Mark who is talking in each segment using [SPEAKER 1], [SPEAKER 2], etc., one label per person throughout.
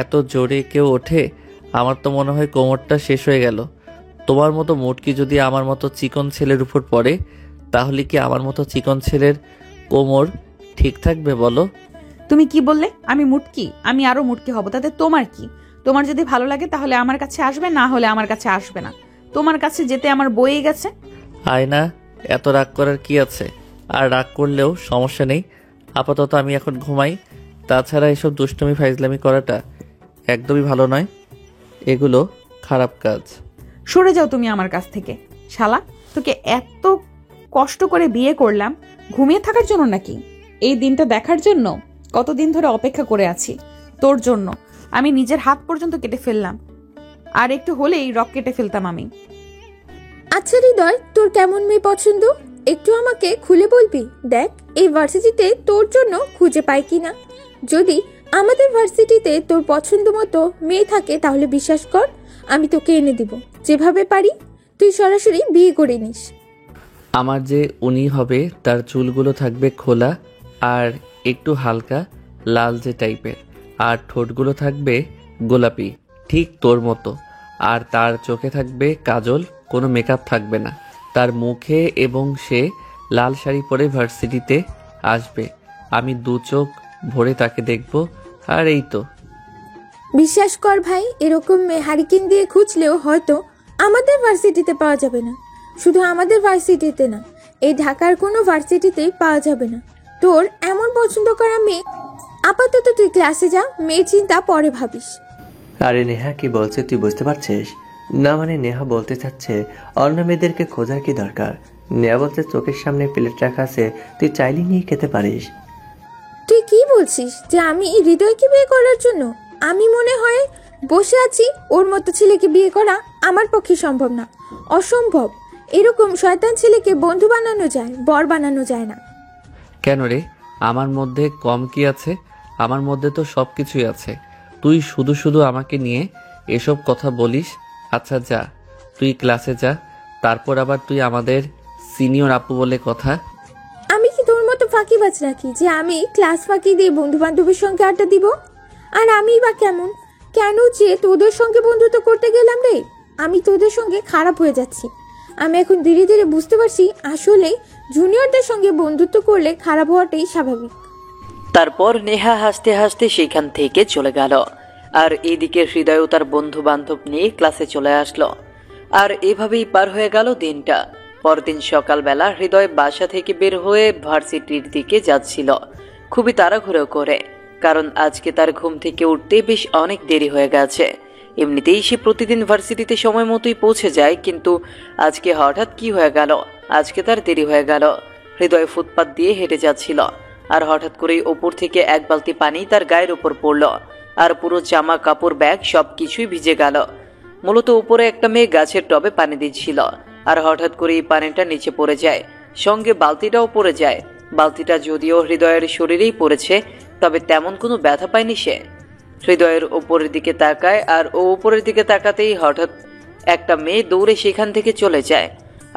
[SPEAKER 1] এত জোরে কেউ ওঠে? আমার তো মনে হয় কোমরটা শেষ হয়ে গেল। তোমার মতো মোটকি যদি আমার মতো চিকন ছেলের উপর পড়ে, তাহলে কি আমার মতো চিকন ছেলের কোমর ঠিক থাকবে বলো?
[SPEAKER 2] তুমি কি বললে? আমি মুটকি? আমি আরো মুটকি হব, তাতে তোমার কি? তোমার যদি ভালো লাগে তাহলে আমার কাছে আসবে, না হলে আমার কাছে আসবে না। তোমার কাছে যেতে আমার বয়ে গেছে।
[SPEAKER 1] আয়না, এত রাগ করার কি আছে? আর রাগ করলেও সমস্যা নেই। আপাতত আমি এখন ঘুমাই। তাছাড়া এসব দুষ্টুমি ফাইজলামি করাটা একদমই ভালো নয়। এগুলো খারাপ কাজ।
[SPEAKER 2] সরে যাও তুমি আমার কাছ থেকে। শালা, তোকে এত কষ্ট করে বিয়ে করলাম ঘুমিয়ে থাকার জন্য নাকি? এই দিনটা দেখার জন্য কতদিন ধরে অপেক্ষা করে আছি তোর জন্য। আমি নিজের হাত পর্যন্ত কেটে ফেললাম, আর একটু হলেই রক কেটে ফেলতাম আমি।
[SPEAKER 3] আচ্ছা হৃদয়, তোর কেমন মেয়ে পছন্দ একটু আমাকে খুলে বলবি? দেখ, এই ভার্সিটিতে তোর জন্য খুঁজে পাই কিনা। যদি আমাদের ভার্সিটিতে তোর পছন্দ মতো মেয়ে থাকে তাহলে বিশ্বাস কর, আমি তোকে এনে দিব। যেভাবে পারি তুই সরাসরি বিয়ে করে নিস।
[SPEAKER 1] আমার যে উনি হবে তার চুলগুলো থাকবে খোলা আর একটু হালকা লালচে টাইপের, আর ঠোঁটগুলো থাকবে গোলাপি, ঠিক তোর মতো। আর তার চোখে থাকবে কাজল, কোনো মেকআপ থাকবে না তার মুখে, এবং সে লাল শাড়ি পরে ভার্সিটিতে আসবে। আমি দু চোখ ভরে তাকে দেখব। আর এই তো।
[SPEAKER 3] বিশ্বাস কর ভাই, এরকম মেয়ে হারিকেন দিয়ে খুঁজলেও হয়তো আমাদের ভার্সিটিতে পাওয়া যাবে না। শুধু আমাদের ভার্সিটিতে না, এই ঢাকার কোনো ভার্সিটিতেই পাওয়া যাবে না তোর এমন পছন্দ করা মেয়ে। আপাতত তুই ক্লাসে যা, মেয়ের চিন্তা পরে ভাবিস।
[SPEAKER 4] আরে নেহা কি বলছে তুই বুঝতে পারছিস না? মানে নেহা বলতে চাচ্ছে অন্য মেয়েদেরকে খোঁজার কি দরকার। নেহা বলছে চোখের সামনে প্লেট রাখা আছে, তুই চাইলে নিয়ে খেতে পারিস।
[SPEAKER 3] তুই কি বলছিস যে আমি হৃদয়কে বিয়ে করার জন্য? আমি মনে হয় বসে আছি, ওর মতো ছেলেকে বিয়ে করা আমার পক্ষে সম্ভব না, অসম্ভব। এরকম শয়তান ছেলেকে বন্ধু বানানো যায়, বর বানানো যায় না।
[SPEAKER 1] কেন রে, আমার মধ্যে কম কি আছে? আমার মধ্যে তো সব কিছুই আছে। তুই শুধু শুধু আমাকে নিয়ে এসব কথা বলিস। আচ্ছা যা, তুই ক্লাসে যা। তারপর আবার তুই আমাদের সিনিয়র আপু বলে কথা।
[SPEAKER 3] আমি কি তোর মতো ফাঁকিবাজ নাকি যে আমি ক্লাস ফাঁকি দিয়ে বন্ধু বান্ধবের সঙ্গে আড্ডা দিব? আর আমি বা কেমন, কেন যে তোদের সঙ্গে বন্ধুত্ব করতে গেলাম রে? আমি তোদের সঙ্গে খারাপ হয়ে যাচ্ছি। আমি এখন ধীরে ধীরে বুঝতে পারছি আসলে জুনিয়রদের সঙ্গে বন্ধুত্ব করলে খারাপ হওয়াটাই স্বাভাবিক।
[SPEAKER 5] তারপর নেহা হাসতে হাসতে সেখান থেকে চলে গেল। আর এদিকে হৃদয়ও তার বন্ধু বান্ধব নিয়ে ক্লাসে চলে আসলো। আর এভাবেই পার হয়ে গেল দিনটা। পরদিন সকালবেলা হৃদয় বাসা থেকে বের হয়ে ভার্সিটির দিকে যাচ্ছিল, খুবই তাড়াহুড়ো করে, কারণ আজকে তার ঘুম থেকে উঠতে বেশ অনেক দেরি হয়ে গেছে। এমনিতেই সে প্রতিদিন ভার্সিটিতে সময় মতোই পৌঁছে যায়, কিন্তু আজকে হঠাৎ কি হয়ে গেল, আজকে তার দেরি হয়ে গেল। হৃদয় ফুটপাত দিয়ে হেঁটে যাচ্ছিল, আর হঠাৎ করেই ওপর থেকে এক বালতি পানি তার গায়ের উপর পড়ল, আর পুরো জামা কাপড় ব্যাগ সবকিছুই ভিজে গেল। মূলত উপরে একটা মেয়ে গাছের টবে পানি দিচ্ছিল, আর হঠাৎ করে এই পানিটা নিচে পড়ে যায়, সঙ্গে বালতিটাও পড়ে যায়। বালতিটা যদিও হৃদয়ের শরীরেই পড়েছে, তবে তেমন কোনো ব্যথা পায়নি সে। হৃদয়ের ওপরের দিকে তাকায়, আর ও উপরের দিকে তাকাতেই হঠাৎ একটা মেয়ে দৌড়ে সেখান থেকে চলে যায়।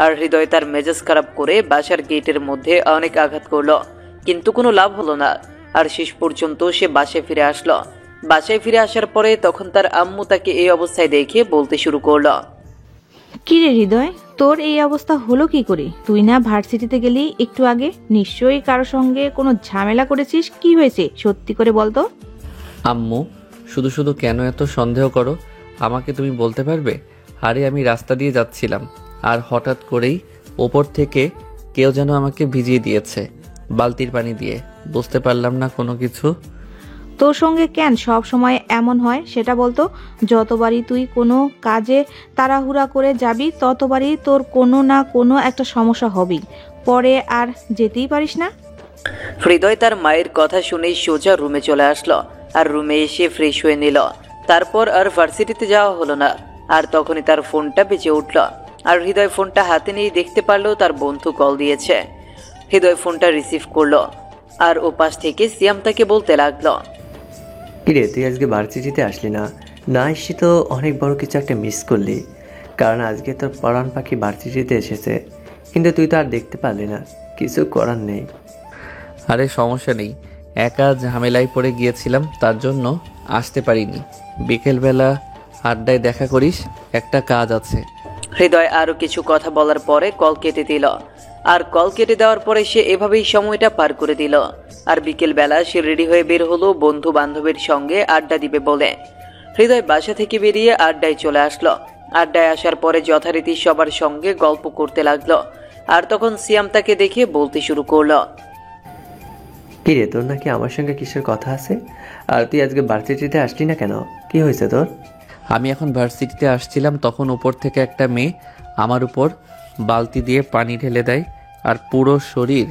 [SPEAKER 5] আর হৃদয় তার মেজাজ খারাপ করে বাসার গেটের মধ্যে অনেক আঘাত করলো, কিন্তু কোনো লাভ হলো না। আর শেষ পর্যন্ত সে বাসায় ফিরে আসলো। বাসায় ফিরে আসার পরে তখন তার আম্মু তাকে এই অবস্থায় দেখে বলতে শুরু করলো,
[SPEAKER 6] কি রে হৃদয়, তোর এই অবস্থা হলো কি করে? তুই না ভার্সিটিতে গেলি একটু আগে? নিশ্চয়ই কারো সঙ্গে কোনো ঝামেলা করেছিস। কি হয়েছে সত্যি করে বলতো।
[SPEAKER 1] আম্মু, শুধু শুধু কেন এত সন্দেহ করো? আমাকে তুমি বলতে পারবে? আরে আমি রাস্তা দিয়ে যাচ্ছিলাম, আর হঠাৎ করেই ওপর থেকে কেউ যেন আমাকে ভিজিয়ে দিয়েছে বালতির পানি দিয়ে। বুঝতে পারলাম না কোনো কিছু।
[SPEAKER 6] তোর সঙ্গে কেন সব সময় এমন হয় সেটা বলতো। যতবারই তুই কোনো কাজে তাড়াহুড়া করে যাবি ততবারই তোর কোনো না কোনো একটা সমস্যা হবেই, পরে আর যেতেই পারিস না।
[SPEAKER 5] হৃদয় তার মায়ের কথা শুনেই সোজা রুমে চলে আসলো, আর রুমে এসে ফ্রেশ হয়ে নিল। তারপর আর ভার্সিটিতে যাওয়া হলো না। আর তখনই তার ফোনটা বেজে উঠল, আর হৃদয় ফোনটা হাতে নিয়ে দেখতে পারলো তার বন্ধু কল দিয়েছে। হৃদয় ফোনটা রিসিভ করলো, আর ও পাশ থেকে সিয়াম তাকে বলতে লাগলো,
[SPEAKER 4] কিরে তুই আজকে ভার্সিটিতে আসলি না? না এসে তো অনেক বড় কিছু একটা মিস করলি, কারণ আজকে তোর পরাণ পাখি ভার্সিটিতে এসেছে, কিন্তু তুই তো আর দেখতে পারলি না। কিছু করার নেই।
[SPEAKER 1] আরে সমস্যা নেই, একা ঝামেলায় পড়ে গিয়েছিলাম, তার জন্য আসতে পারিনি। বিকেলবেলা আড্ডায় দেখা করিস, একটা কাজ আছে।
[SPEAKER 5] হৃদয় আরো কিছু কথা বলার পরে কল কেটে দিল। আর কল কেটে দেওয়ার পরে সে এভাবেই সময়টা পার করে দিল। আর বিকেল বেলা সে রেডি হয়ে বের হলো বন্ধু বান্ধবের সঙ্গে আড্ডা দিবে বলে। হৃদয় বাসা থেকে বেরিয়ে আড্ডায় চলে আসলো। আড্ডায় আসার পরে যথারীতি সবার সঙ্গে গল্প করতে লাগলো। আর তখন সিয়াম তাকে দেখে বলতে শুরু করলো,
[SPEAKER 4] কিরে, তোর নাকি আমার সঙ্গে কিসের কথা আছে? আর তুই আজকে ভার্সিটিতে আসলি না কেন? কি হয়েছে তোর?
[SPEAKER 1] আমি এখন ভার্সিটিতে আসছিলাম, তখন উপর থেকে একটা মেয়ে আমার উপর বালতি দিয়ে পানি ঢেলে দেয় আর পুরো শরীর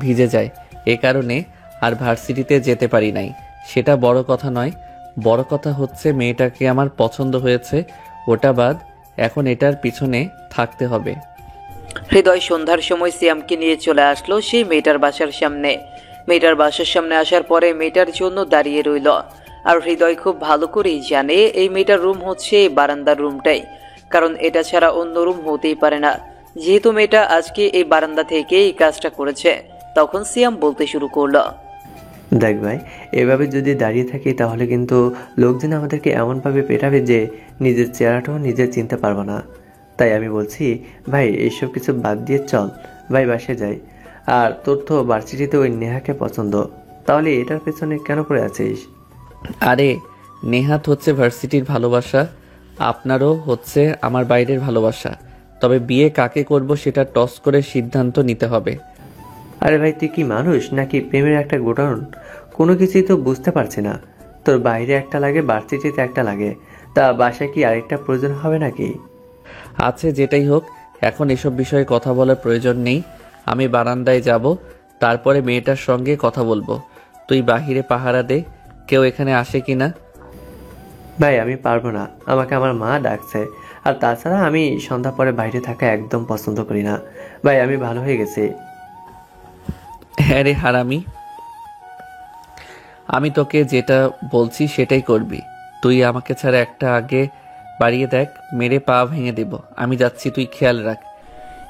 [SPEAKER 1] ভিজে যায়। এ কারণে আর ভার্সিটিতে যেতে পারি নাই। সেটা বড় কথা নয়, বড় কথা হচ্ছে মেয়েটাকে আমার পছন্দ হয়েছে। ওটা বাদ, এখন এটার পিছনে থাকতে হবে।
[SPEAKER 5] হৃদয় সন্ধ্যার সময় সিয়ামকে নিয়ে চলে আসলো সেই মেয়েটার বাসার সামনে। মেয়েটার বাসার সামনে আসার পরে মেয়েটার জন্য দাঁড়িয়ে রইল। আর হৃদয় খুব ভালো করেই জানে এই মেয়েটার রুম হচ্ছে এই বারান্দার রুমটাই, কারণ এটা ছাড়া অন্য রুম হতেই পারে না। যেহেতু মেয়েটা আজকে এই বারান্দা থেকে এই কাজটা করেছে, তখন সিয়াম বলতে শুরু করলো,
[SPEAKER 4] দেখ ভাই, এভাবে যদি দাঁড়িয়ে থাকি তাহলে কিন্তু লোকজন আমাদেরকে এমনভাবে পেটাবে যে নিজের চেহারাটাও নিজে চিনতে পারবো না। তাই আমি বলছি ভাই, এইসব কিছু বাদ দিয়ে চল ভাই, বাসে যাই। আর তোর তো ভার্সিটিতে ওই নেহাকে পছন্দ, তাহলে এটার পেছনে কেন পড়ে আছিস?
[SPEAKER 1] আরে নেহাত হচ্ছে ভার্সিটির ভালোবাসা, আপনারও হচ্ছে আমার বাইরের ভালোবাসা। তবে বিয়ে কাকে করব সেটা টস করে সিদ্ধান্ত নিতে হবে।
[SPEAKER 4] আরে ভাই, তুই কি মানুষ নাকি প্রেমের একটা গোডাউন? কোনো কিছুই তো বুঝতে পারছি না। তোর বাইরে একটা লাগে, ভার্সিটিতে একটা লাগে, তা বাসায় কি আরেকটা প্রয়োজন হবে নাকি?
[SPEAKER 1] আছে, যেটাই হোক, এখন এসব বিষয়ে কথা বলার প্রয়োজন নেই। আমি বারান্দায় যাব, তারপরে মেয়েটার সঙ্গে কথা বলবো। তুই বাহিরে পাহারা দে, কেউ এখানে আসে কিনা।
[SPEAKER 4] ভাই আমি পারবো না, আমাকে আমার মা ডাকছে। আর তাছাড়া আমি সন্ধ্যা পরে বাইরে থাকা একদম পছন্দ করি না। ভাই আমি ভালো হয়ে গেছি।
[SPEAKER 1] হ্যাঁ রে হারামি, আমি তোকে যেটা বলছি সেটাই করবি। তুই আমাকে ছাড়া একটা আগে বাড়িয়ে দেখ, মেরে পা ভেঙে দেব। আমি যাচ্ছি, তুই খেয়াল রাখ।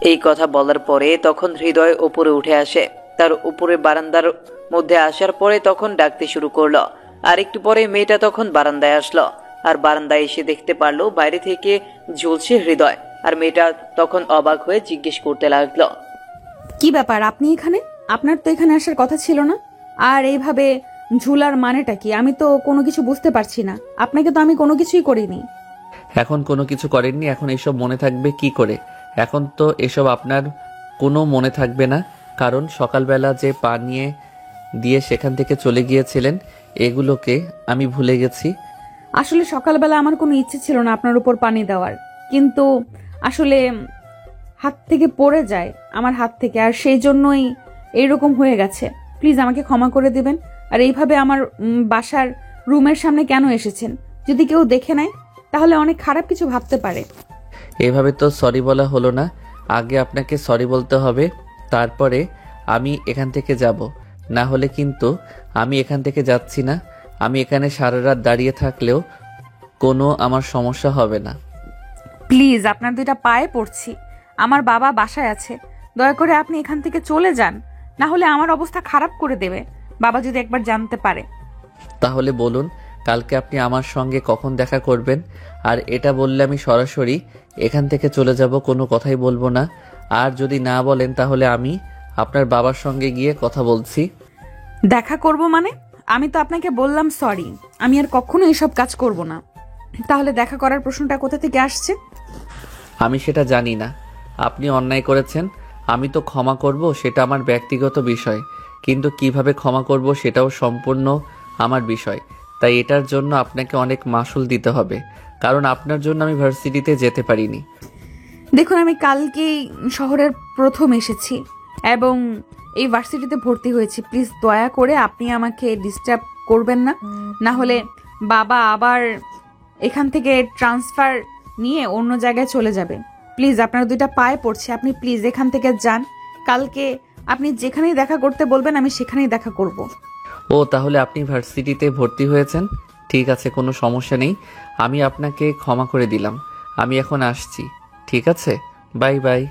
[SPEAKER 5] এই কথা বলার পরে তখন হৃদয় উপরে উঠে আসে। তার উপরে বারান্দার মধ্যে আসার পরে তখন ডাকতে শুরু করলো। আর একটু পরে মেয়েটা তখন বারান্দায় আসলো। আর বারান্দায় এসে দেখতে পারলো বাইরে থেকে ঝুলছে হৃদয়। আর মেয়েটা তখন অবাক হয়ে জিজ্ঞেস করতে লাগলো,
[SPEAKER 2] কি ব্যাপার, আপনি এখানে? আপনার তো এখানে আসার কথা ছিল না। আর এইভাবে ঝুলার মানেটা কি? আমি তো কোনো কিছু বুঝতে পারছি না। আপনাকে তো আমি কোনো কিছুই করিনি।
[SPEAKER 1] এখন কোনো কিছু করেননি, এখন এসব মনে থাকবে কি করে? এখন তো এসব আপনার কোনো মনে থাকবে না, কারণ সকালবেলা যে পা নিয়ে দিয়ে সেখান থেকে চলে গিয়েছিলেন, এগুলোকে আমি ভুলে গেছি।
[SPEAKER 2] আসলে সকালবেলা আমার কোনো ইচ্ছে ছিল না আপনার উপর পানি দেওয়ার, কিন্তু আসলে হাত থেকে পড়ে যায় আমার হাত থেকে, আর সেই জন্যই এইরকম হয়ে গেছে। প্লিজ আমাকে ক্ষমা করে দিবেন। আর এইভাবে আমার বাসার রুমের সামনে কেন এসেছেন? যদি কেউ দেখে নেয় তাহলে অনেক খারাপ কিছু ভাবতে পারে।
[SPEAKER 1] এভাবে তো সরি বলা হলো না, আগে আপনাকে সরি বলতে হবে, তারপরে আমি এখান থেকে যাব। না হলে কিন্তু আমি এখান থেকে যাচ্ছি না। আমি এখানে সারা রাত দাঁড়িয়ে থাকলেও কোনো আমার সমস্যা হবে না।
[SPEAKER 2] প্লিজ আপনার দুইটা পায়ে পড়ছি, আমার বাবা বাসায় আছে, দয়া করে আপনি এখান থেকে চলে যান, না হলে আমার অবস্থা খারাপ করে দেবে বাবা যদি একবার জানতে পারে।
[SPEAKER 1] তাহলে বলুন, কালকে আপনি আমার সঙ্গে কখন দেখা করবেন? আর এটা বললে আমি সরাসরি এখান থেকে চলে যাব, কোনো কথাই বলবো না। আর যদি না বলেন তাহলে আমি আপনার বাবার সঙ্গে গিয়ে কথা বলছি।
[SPEAKER 2] দেখা করব মানে? আমি তো আপনাকে বললাম সরি, আমি আর কখনো এসব কাজ করব না। তাহলে দেখা করার প্রশ্নটা কোথা থেকে আসছে?
[SPEAKER 1] আমি সেটা জানি না। আপনি অন্যায় করেছেন, আমি তো ক্ষমা করব, সেটা আমার ব্যক্তিগত বিষয়। কিন্তু কিভাবে ক্ষমা করব সেটাও সম্পূর্ণ আমার বিষয়। তাই এটার জন্য আপনাকে অনেক মাসুল দিতে হবে, কারণ আপনার জন্য আমি ভার্সিটিতে যেতে পারিনি।
[SPEAKER 2] দেখুন, আমি কালকেই শহরের প্রথম এসেছি এবং এই ভার্সিটিতে ভর্তি হয়েছি। প্লিজ দয়া করে আপনি আমাকে ডিস্টার্ব করবেন না, না হলে বাবা আবার এখান থেকে ট্রান্সফার নিয়ে অন্য জায়গায় চলে যাবে। প্লিজ আপনার দুইটা পায়ে পড়ছে, আপনি প্লিজ এখান থেকে যান। কালকে আপনি যেখানেই দেখা করতে বলবেন আমি সেখানেই দেখা করব।
[SPEAKER 1] ও, তাহলে আপনি ভার্সিটিতে ভর্তি হয়েছেন? ঠিক আছে, কোনো সমস্যা নেই, আমি আপনাকে ক্ষমা করে দিলাম। আমি এখন আসছি, ঠিক আছে? Bye bye.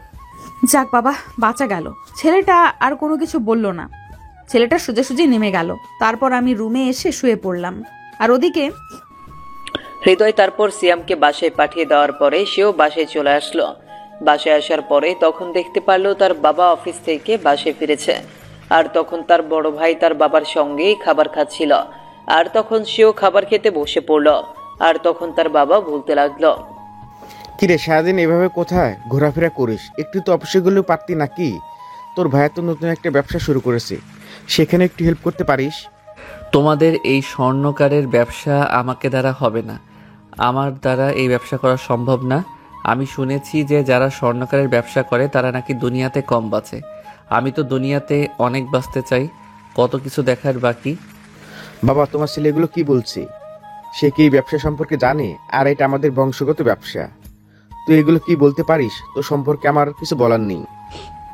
[SPEAKER 2] যাক বাবা, বাঁচা গেল। ছেলেটা আর কোনো কিছু বলল না। ছেলেটা সোজাসুজি নেমে গেল। তারপর আমি রুমে এসে শুয়ে পড়লাম। আর ওদিকে
[SPEAKER 5] হৃদয় তারপর সিয়ামকে বাসায় পাঠিয়ে দেওয়ার পরে সেও বাসায় চলে আসলো। বাসায় আসার পরে তখন দেখতে পারলো তার বাবা অফিস থেকে বাসায় ফিরেছে। আর তখন তার বড় ভাই তার বাবার সঙ্গেই খাবার খাচ্ছিল। আর তখন সেও খাবার খেতে বসে পড়ল। আর তখন তার বাবা বলতে লাগলো,
[SPEAKER 7] কিরে সারাদিন এভাবে কোথায় ঘোরাফেরা করিস? একটু তো অফিসে গেলেও পারতি নাকি? তোর ভাইয়া তো নতুন একটা ব্যবসা শুরু করেছে, সেখানে একটু হেল্প করতে পারিস।
[SPEAKER 1] তোমাদের এই স্বর্ণকারের ব্যবসা আমাকে দ্বারা হবে না। আমার দ্বারা এই ব্যবসা করা সম্ভব না। আমি শুনেছি যে যারা স্বর্ণকারের ব্যবসা করে তারা নাকি দুনিয়াতে কম বাঁচে। আমি তো দুনিয়াতে অনেক বাঁচতে চাই, কত কিছু দেখার বাকি।
[SPEAKER 7] বাবা, তোমার ছেলে এগুলো কি বলছে? সে কি এই ব্যবসা সম্পর্কে জানে? আর এটা আমাদের বংশগত ব্যবসা। তুই এগুলো কি বলতে পারিস? তোর সম্পর্কে আমার কিছু বলার নেই।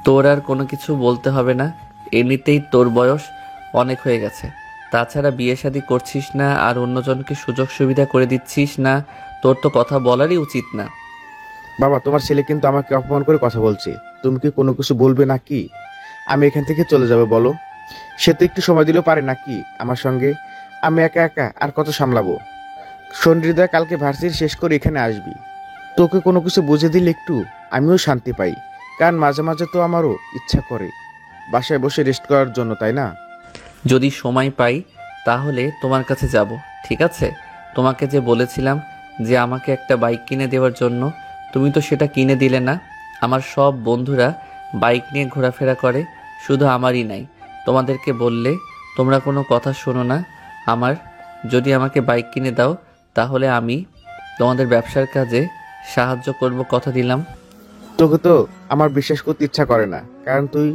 [SPEAKER 1] তোর আর কোনো কিছু বলতে হবে না, এমনিতেই তোর বয়স অনেক হয়ে গেছে। তাছাড়া বিয়ে শাদী করছিস না, আর অন্যজনকে সুযোগ সুবিধা করে দিচ্ছিস না, তোর তো কথা বলারই উচিত না।
[SPEAKER 7] বাবা, তোমার ছেলে কিন্তু আমাকে অপমান করে কথা বলছে। তুমি কি কোনো কিছু বলবে নাকি? আমি এখান থেকে চলে যাবো বলো? সে তো একটু সময় দিলেও পারে নাকি আমার সঙ্গে? আমি একা একা আর কত সামলাবো? সন্ধ্যা কালকে ভার্সিটি শেষ করে এখানে আসবি। তোকে কোনো কিছু বুঝে দিলে একটু আমিও শান্তি পাই, কারণ মাঝে মাঝে তো আমারও ইচ্ছা করে বাসায় বসে রেস্ট করার জন্য, তাই না?
[SPEAKER 1] যদি সময় পাই তাহলে তোমার কাছে যাব, ঠিক আছে? তোমাকে যে বলেছিলাম যে আমাকে একটা বাইক কিনে দেওয়ার জন্য, তুমি তো সেটা কিনে দিলে না। আমার সব বন্ধুরা বাইক নিয়ে ঘোরাফেরা করে, শুধু আমারই নাই। তোমাদেরকে বললে তোমরা কোনো কথা শোনো না আমার। যদি আমাকে বাইক কিনে দাও তাহলে আমি তোমাদের ব্যবসার কাজে সাহায্য করব, কথা দিলাম।
[SPEAKER 7] তোকে তো আমার বিশ্বাস করতে ইচ্ছা করে না, কারণ তুই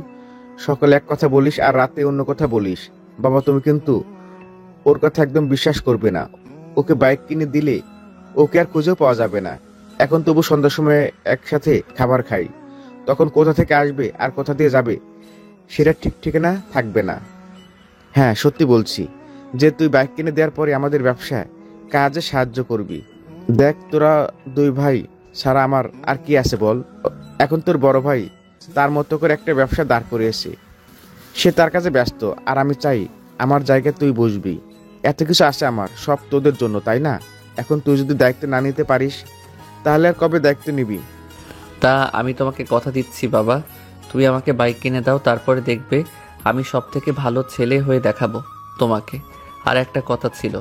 [SPEAKER 7] সকালে এক কথা বলিস আর রাতে অন্য কথা বলিস। বাবা, তুমি কিন্তু ওর কথা একদম বিশ্বাস করবে না। ওকে বাইক কিনে দিলে ওকে আর খুঁজেও পাওয়া যাবে না। এখন তবু সন্ধ্যার সময় একসাথে খাবার খাই, তখন কোথা থেকে আসবে আর কোথা দিয়ে যাবে সেটা ঠিক ঠিকানা থাকবে না। হ্যাঁ, সত্যি বলছি যে তুই বাইক কিনে দেওয়ার পরে আমাদের ব্যবসায় কাজে সাহায্য করবি। দেখ, তোরা দুই ভাই ছাড়া আমার আর কি আছে বল? এখন তোর বড় ভাই তার মতো করে একটা ব্যবসা দাঁড় করিয়েছে, সে তার কাছে ব্যস্ত। আর আমি চাই আমার জায়গায় তুই বসবি। এত কিছু আছে আমার, সব তোদের জন্য, তাই না? এখন তুই যদি দায়িত্ব না নিতে পারিস তাহলে আর কবে দায়িত্ব নিবি?
[SPEAKER 1] তা আমি তোমাকে কথা দিচ্ছি বাবা, তুমি আমাকে বাইক কিনে দাও, তারপরে দেখবে আমি সব থেকে ভালো ছেলে হয়ে দেখাবো তোমাকে। আর একটা কথা ছিল,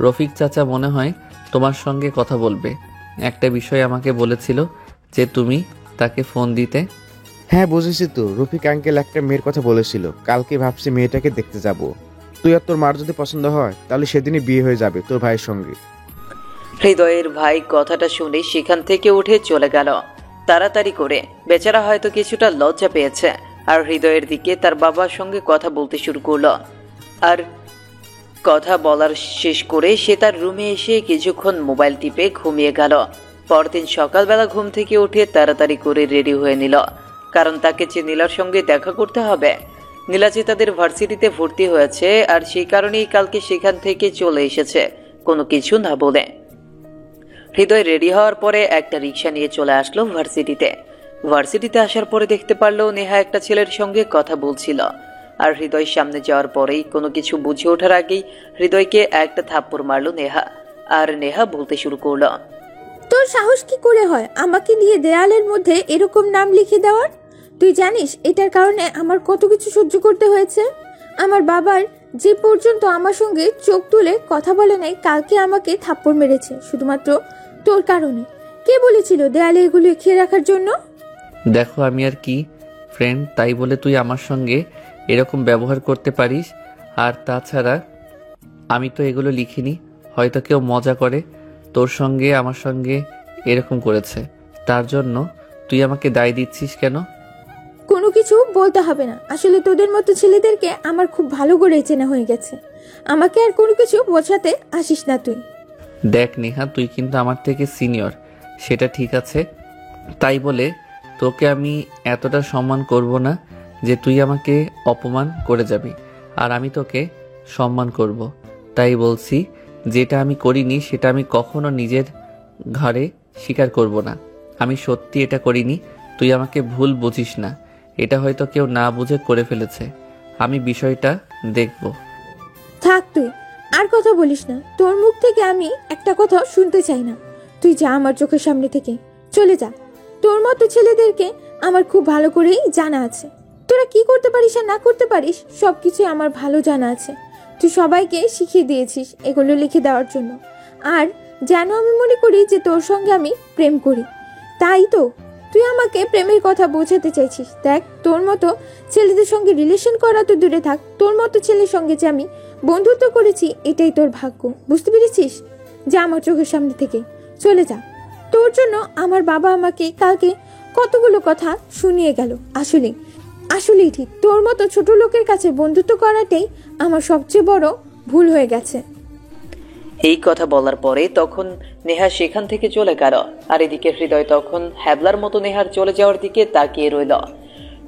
[SPEAKER 1] রফিক চাচা মনে হয় তোমার সঙ্গে কথা বলবে। একটা বিষয় আমাকে বলেছিল যে তুমি তাকে ফোন দিতে।
[SPEAKER 7] হ্যাঁ, বুঝেছি তো। রফিক আঙ্কেল একটা মেয়ের কথা বলেছিল, কালকে ভাবছি মেয়েটাকে দেখতে যাব। তুই আর তোর মার যদি পছন্দ হয় তাহলে সেদিনই বিয়ে হয়ে যাবে তোর ভাইয়ের সঙ্গে।
[SPEAKER 5] হৃদয়ের ভাই কথাটা শুনে সেখান থেকে উঠে চলে গেল তাড়াতাড়ি করে। বেচারা হয়তো কিছুটা লজ্জা পেয়েছে। আর হৃদয়ের দিকে তার বাবার সঙ্গে কথা বলতে শুরু করলো। আর কথা বলার শেষ করে সে তার রুমে এসে কিছুক্ষণ মোবাইল টিপে ঘুমিয়ে গেল। পরদিন সকালবেলা ঘুম থেকে উঠে তাড়াতাড়ি করে রেডি হয়ে নিল, কারণ তাকে যে নীলার সঙ্গে দেখা করতে হবে। নীলা যে তাদের ভার্সিটিতে ভর্তি হয়েছে, আর সেই কারণেই কালকে সেখান থেকে চলে এসেছে কোনো কিছু না বলে। হৃদয় রেডি হওয়ার পরে একটা রিক্সা নিয়ে চলে আসলো ভার্সিটিতে। ভার্সিটিতে আসার পরে দেখতে পারলো নেহা একটা ছেলের সঙ্গে কথা বলছিল। আর হৃদয় সামনে যাওয়ার পরেই কোনো কিছু বুঝে ওঠার আগেই হৃদয়কে একটা থাপ্পড় মারলো নেহা। আর নেহা বলতে শুরু করলো,
[SPEAKER 3] তোর সাহস কি করে হয় আমাকে নিয়ে দেয়ালের মধ্যে এরকম নাম লিখে দেওয়ার? তুই জানিস এটার কারণে আমার কত কিছু সহ্য করতে হয়েছে? আমার বাবার যে পর্যন্ত আমার সঙ্গে চোখ তুলে কথা বলে নাই, কালকে আমাকে থাপ্পড় মেরেছে শুধুমাত্র তোর কারণে। কে বলেছিল দেয়ালে এগুলো লিখিয়ে রাখার জন্য?
[SPEAKER 1] দেখো আমি আর কি ফ্রেন্ড, তাই বলে তুই আমার সঙ্গে এরকম ব্যবহার করতে পারিস? আর তাছাড়া আমি তো এগুলো লিখিনি, হয়তো কেউ মজা করে তোর সঙ্গে আমার সঙ্গে এরকম করেছে, তার জন্য তুই আমাকে দায় দিচ্ছিস কেন?
[SPEAKER 3] কোনো কিছু বলতে হবে না, আসলে তোদের মতো ছেলেদেরকে আমার খুব ভালো করে চেনা হয়ে গেছে। আমাকে আর কোনো কিছু বোঝাতে আসিস না তুই।
[SPEAKER 1] দেখ নেহা, তুই কিন্তু আমার থেকে সিনিয়র, সেটা ঠিক আছে, তাই বলে তোকে আমি এতটা সম্মান করব না যে তুই আমাকে অপমান করে যাবি আর আমি তোকে সম্মান করব। তাই বলছি, যেটা আমি করিনি সেটা আমি কখনো নিজের ঘাড়ে স্বীকার করব না। আমি সত্যি এটা করিনি, তুই আমাকে ভুল বুঝিস না। এটা হয়তো কেউ না বুঝে করে ফেলেছে, আমি বিষয়টা দেখব।
[SPEAKER 3] থাক তুই, আর কথা বলিস না। তোর মুখ থেকে আমি একটা কথা শুনতে চাই না। তুই যা আমার চোখের সামনে থেকে, চলে যা। তোর মতো ছেলেদেরকে আমার খুব ভালো করেই জানা আছে। তোরা কি করতে পারিস আর না করতে পারিস সবকিছু আমার ভালো জানা আছে। তুই সবাইকে শিখিয়ে দিয়েছিস এগুলো লিখে দেওয়ার জন্য। আর যেন আমি মনে করি যে তোর সঙ্গে আমি প্রেম করি, তাই তো তুই আমাকে প্রেমের কথা বোঝাতে চাইছিস। দেখ, তোর মতো ছেলেদের সঙ্গে রিলেশন করা তো দূরে থাক, তোর মতো ছেলের সঙ্গে যে আমি বন্ধুত্ব করেছি এটাই তোর ভাগ্য। বুঝতে পেরেছিস? যা আমার চোখের সামনে থেকে, চলে যা। তোর জন্য আমার বাবা আমাকে কালকে কতগুলো কথা শুনিয়ে গেল। আসলেই ঠিক, তোর মতো ছোট লোকের কাছে বন্ধুত্ব করাটাই আমার সবচেয়ে বড় ভুল হয়ে গেছে।
[SPEAKER 5] এই কথা বলার পরে তখন নেহা সেখান থেকে চলে গেল। আর এদিকে হৃদয় তখন হ্যাবলার মতো নেহার চলে যাওয়ার দিকে তাকিয়ে রইল।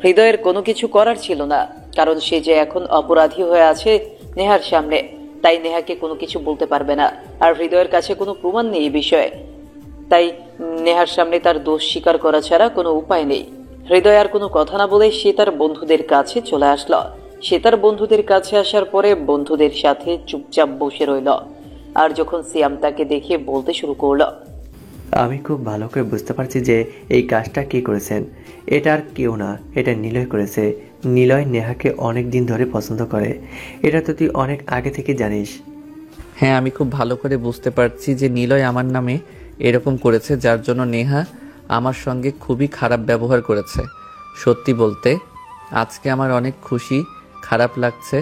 [SPEAKER 5] হৃদয়ের কোনো কিছু করার ছিল না, কারণ সে যে এখন অপরাধী হয়ে আছে নেহার সামনে, তাই নেহাকে কোনো কিছু বলতে পারবে না। আর হৃদয়ের কাছে কোনো প্রমাণ নেই এই বিষয়ে, তাই নেহার সামনে তার দোষ স্বীকার করা ছাড়া কোনো উপায় নেই। হৃদয় আর কোনো কথা না বলে সে তার বন্ধুদের কাছে চলে আসলো। সে তার বন্ধুদের কাছে আসার পরে বন্ধুদের সাথে চুপচাপ বসে রইল। আর যখন সিয়াম তাকে দেখে বলতে শুরু করলো,
[SPEAKER 4] আমি খুব ভালো করে বুঝতে পারছি যে এই কাজটা কে করেছেন। এটা আর কেউ না, এটা নিলয় করেছে। নিলয় নেহাকে অনেক দিন ধরে পছন্দ করে, এটা তো তুই অনেক আগে থেকে জানিস।
[SPEAKER 1] হ্যাঁ, আমি খুব ভালো করে বুঝতে পারছি যে নিলয় আমার নামে এরকম করেছে, যার জন্য নেহা আমার সঙ্গে খুবই খারাপ ব্যবহার করেছে। সত্যি বলতে আজকে আমার অনেক খুশি, খারাপ লাগছে।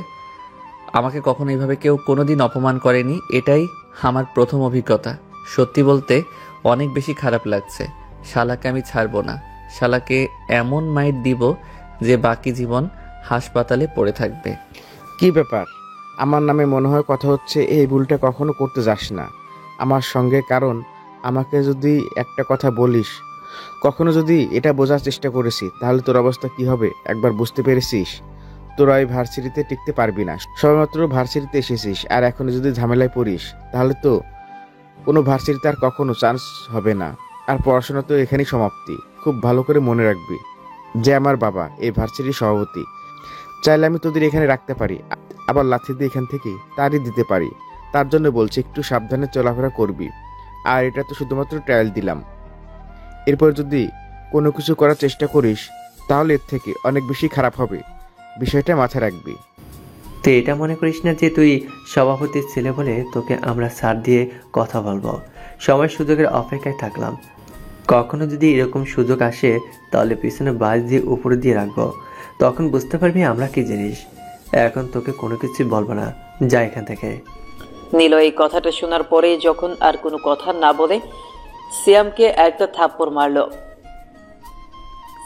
[SPEAKER 1] আমাকে কখনো এইভাবে কেউ কোনোদিন অপমান করেনি, এটাই আমার প্রথম অভিজ্ঞতা। সত্যি বলতে অনেক বেশি খারাপ লাগছে। শালাকে আমি ছাড়বো না, শালাকে এমন মাইট দিব যে বাকি জীবন হাসপাতালে পড়ে থাকবে।
[SPEAKER 7] কি ব্যাপার? আমার নামে মনে হয় কথা হচ্ছে, এই ভুলটা কখনো করতে যাস না আমার সঙ্গে। কারণ আমাকে যদি একটা কথা বলিস, কখনো যদি এটা বোঝার চেষ্টা করেছি, তাহলে তোর অবস্থা কি হবে একবার বুঝতে পেরেছিস? তোরা ওই ভার্সিটিতে টিকতে পারবি না। সবেমাত্র ভার্সিটিতে এসেছিস আর এখন যদি ঝামেলায় পড়িস, তাহলে তো কোনো ভার্সিটিতে আর কখনো চান্স হবে না। আর পড়াশোনা তো এখানেই সমাপ্তি। খুব ভালো করে মনে রাখবি যে আমার বাবা এই ভার্সিটির সভাপতি। চাইলে আমি তোদের এখানে রাখতে পারি, আবার লাথি দিয়ে এখান থেকে তাড়িয়ে দিতে পারি। তার জন্য বলছি একটু সাবধানে চলাফেরা করবি। আর এটা তো শুধুমাত্র ট্রায়াল দিলাম। এরপর যদি কোনো কিছু করার চেষ্টা করিস, তাহলে এর থেকে অনেক বেশি খারাপ হবে। বিষয়টা মাথায় রাখবি।
[SPEAKER 4] তুই এটা মনে করিস না যে তুই সভাপতির ছেলে বলে তোকে আমরা ছাড় দিয়ে কথা বলবো। সময় সুযোগের অপেক্ষায় থাকলাম। কখনো যদি এরকম সুযোগ আসে, তাহলে পিছনে বাস দিয়ে উপরে দিয়ে রাখবো। তখন বুঝতে পারবি আমরা কি জিনিস। এখন তোকে কোনো কিছু বলবো না, যা এখান থেকে।
[SPEAKER 5] নীল এই কথাটা শোনার পরে যখন আর কোনো কথা না বলে সিয়ামকে একটা থাপ্পড় মারলো।